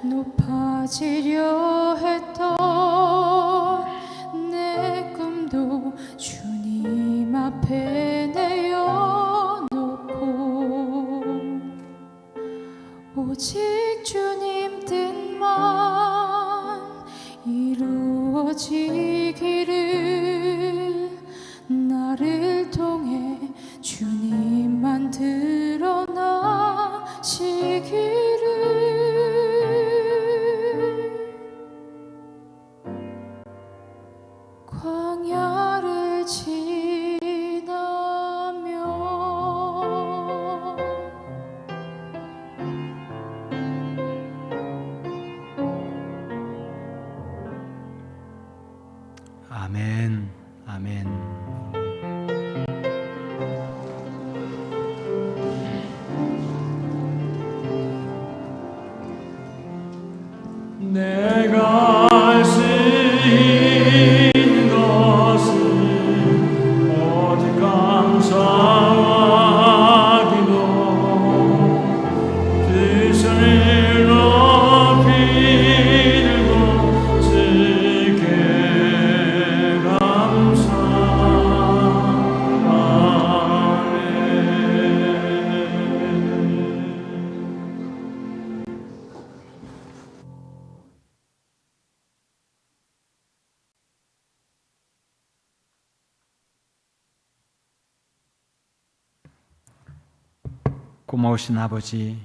높아지려 했던 내 꿈도 주님 앞에 내어놓고 오직 주님 뜻만 이루어지기를 나를 통해 주님만 드러나시기를 광야를 지나며 아멘, 아멘. 내가 할 수 있는 것은 오직 감사하기도 두 손을 높이 들고 주께 고마우신 아버지,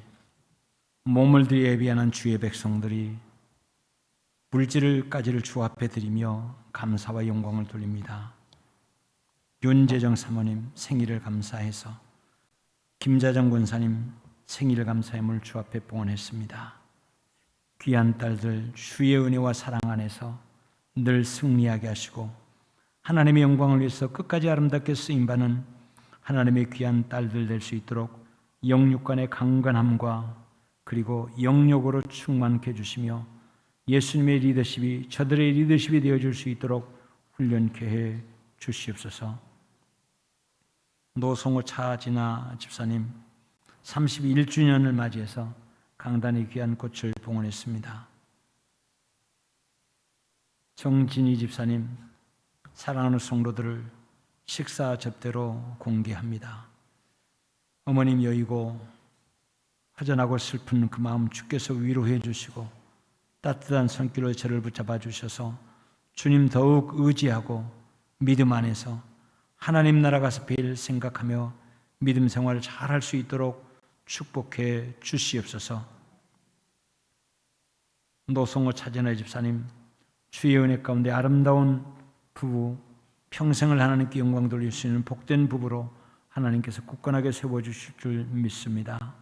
몸을 들여 예비하는 주의 백성들이 물질을까지를 주 앞에 드리며 감사와 영광을 돌립니다. 윤재정 사모님 생일을 감사해서 김자정 권사님 생일을 감사함을 주 앞에 봉헌했습니다. 귀한 딸들 주의 은혜와 사랑 안에서 늘 승리하게 하시고 하나님의 영광을 위해서 끝까지 아름답게 쓰임받는 하나님의 귀한 딸들 될 수 있도록 영육간의 강건함과 그리고 영력으로 충만케 해주시며 예수님의 리더십이 저들의 리더십이 되어줄 수 있도록 훈련케 해 주시옵소서. 노성호 차진아 집사님 31주년을 맞이해서 강단의 귀한 꽃을 봉헌했습니다. 정진희 집사님 사랑하는 성도들을 식사 접대로 공개합니다. 어머님 여의고 허전하고 슬픈 그 마음 주께서 위로해 주시고 따뜻한 손길로 저를 붙잡아 주셔서 주님 더욱 의지하고 믿음 안에서 하나님 나라 가서 뵐 생각하며 믿음 생활을 잘할 수 있도록 축복해 주시옵소서. 노성호 차진아 집사님 주의 은혜 가운데 아름다운 부부 평생을 하나님께 영광 돌릴 수 있는 복된 부부로 하나님께서 굳건하게 세워주실 줄 믿습니다.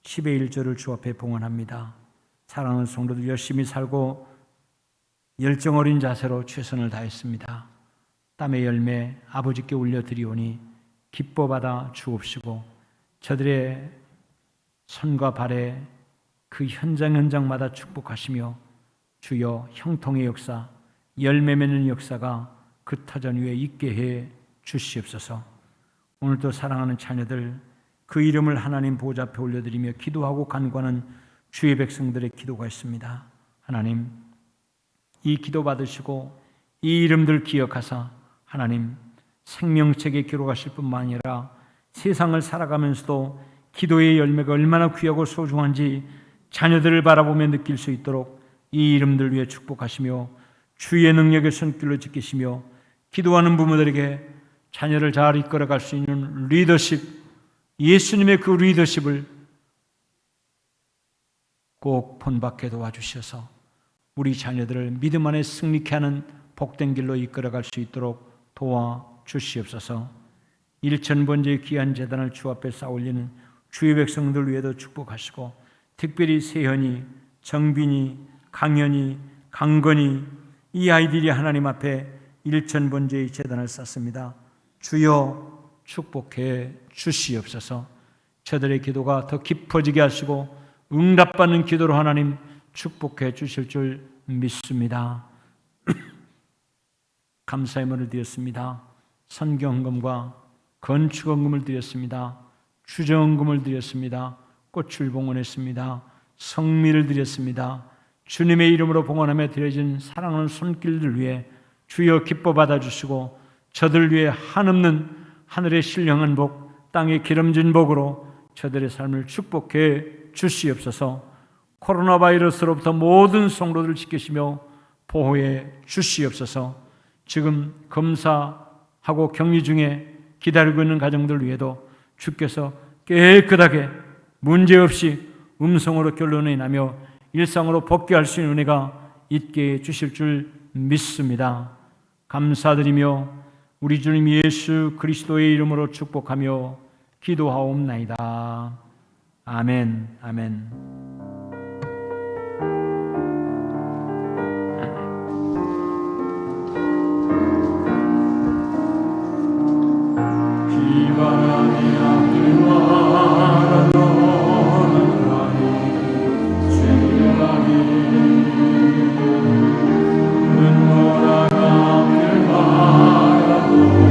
10의 1조를 주 앞에 봉헌합니다. 사랑하는 성도들 열심히 살고 열정 어린 자세로 최선을 다했습니다. 땀의 열매 아버지께 올려드리오니 기뻐받아 주옵시고 저들의 손과 발에 그 현장마다 축복하시며 주여 형통의 역사, 열매 맺는 역사가 그 터전 위에 있게 해 주시옵소서. 오늘도 사랑하는 자녀들 그 이름을 하나님 보좌 앞에 올려드리며 기도하고 간구하는 주의 백성들의 기도가 있습니다. 하나님, 이 기도 받으시고 이 이름들 기억하사 하나님 생명책에 기록하실 뿐만 아니라 세상을 살아가면서도 기도의 열매가 얼마나 귀하고 소중한지 자녀들을 바라보며 느낄 수 있도록 이 이름들 위해 축복하시며 주의 능력의 손길로 지키시며 기도하는 부모들에게 자녀를 잘 이끌어갈 수 있는 리더십, 예수님의 그 리더십을 꼭 본받게 도와주셔서 우리 자녀들을 믿음 안에 승리케 하는 복된 길로 이끌어갈 수 있도록 도와주시옵소서. 일천번제의 귀한 제단을 주 앞에 쌓아올리는 주의 백성들 위에도 축복하시고 특별히 세현이, 정빈이, 강현이, 강건이 이 아이들이 하나님 앞에 일천번제의 제단을 쌓습니다. 주여 축복해 주시옵소서. 저들의 기도가 더 깊어지게 하시고 응답받는 기도로 하나님 축복해 주실 줄 믿습니다. 감사의 문을 드렸습니다. 선경헌금과 건축헌금을 드렸습니다. 주정헌금을 드렸습니다. 꽃을 봉헌했습니다. 성미를 드렸습니다. 주님의 이름으로 봉헌하며 드려진 사랑하는 손길들 위해 주여 기뻐 받아주시고 저들 위해 한없는 하늘의 신령한 복, 땅의 기름진 복으로 저들의 삶을 축복해 주시옵소서. 코로나 바이러스로부터 모든 성도들을 지키시며 보호해 주시옵소서. 지금 검사하고 격리 중에 기다리고 있는 가정들 위에도 주께서 깨끗하게 문제없이 음성으로 결론이 나며 일상으로 복귀할 수 있는 은혜가 있게 해 주실 줄 믿습니다. 감사드리며 우리 주님 예수 그리스도의 이름으로 축복하며 기도하옵나이다. 아멘. 아멘. 비바람이 앞을 바라보는 가니 죄가니 눈보라가 앞을 바라보는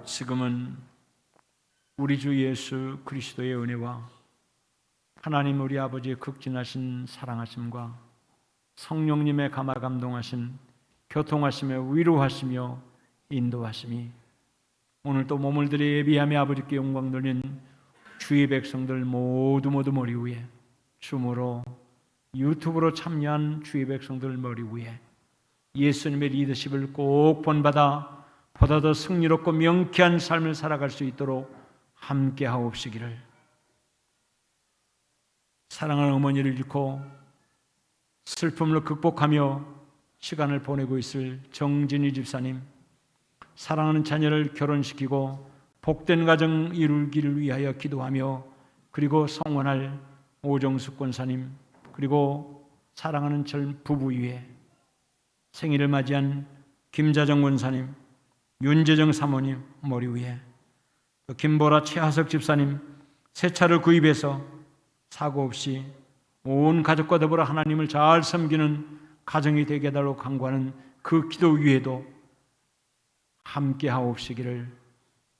지금은 우리 주 예수 그리스도의 은혜와 하나님 우리 아버지의 극진하신 사랑하심과 성령님의 감화 감동하신 교통하시며 위로하시며 인도하심이 오늘 또 몸을 들여 예비하며 아버지께 영광 돌린 주의 백성들 모두 머리 위에 줌으로 유튜브로 참여한 주의 백성들 머리 위에 예수님의 리더십을 꼭 본받아 보다 더 승리롭고 명쾌한 삶을 살아갈 수 있도록 함께 하옵시기를. 사랑하는 어머니를 잃고 슬픔을 극복하며 시간을 보내고 있을 정진희 집사님, 사랑하는 자녀를 결혼시키고 복된 가정 이루기를 위하여 기도하며 그리고 성원할 오정숙 권사님, 그리고 사랑하는 절 부부 위에 생일을 맞이한 김자정 권사님, 윤재정 사모님 머리 위에 또 김보라 최하석 집사님 새 차를 구입해서 사고 없이 온 가족과 더불어 하나님을 잘 섬기는 가정이 되게 해달라고 간구하는 그 기도 위에도 함께 하옵시기를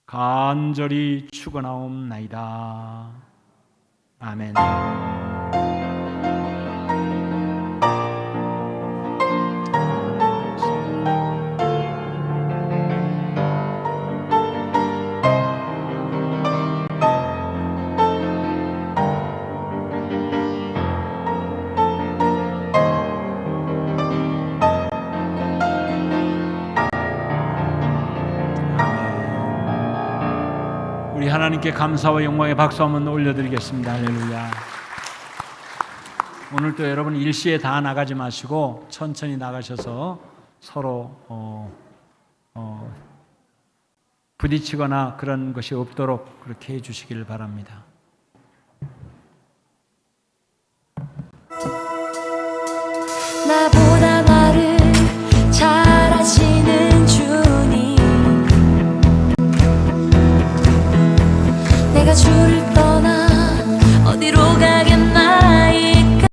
간절히 축원하옵나이다. 아멘. 하나님께 감사와 영광의 박수 한번 올려드리겠습니다. 할렐루야. 오늘 또 여러분 일시에 다 나가지 마시고 천천히 나가셔서 서로 부딪히거나 그런 것이 없도록 그렇게 해주시길 바랍니다. 나보다 나를 잘 아시는 주님, 내가 주를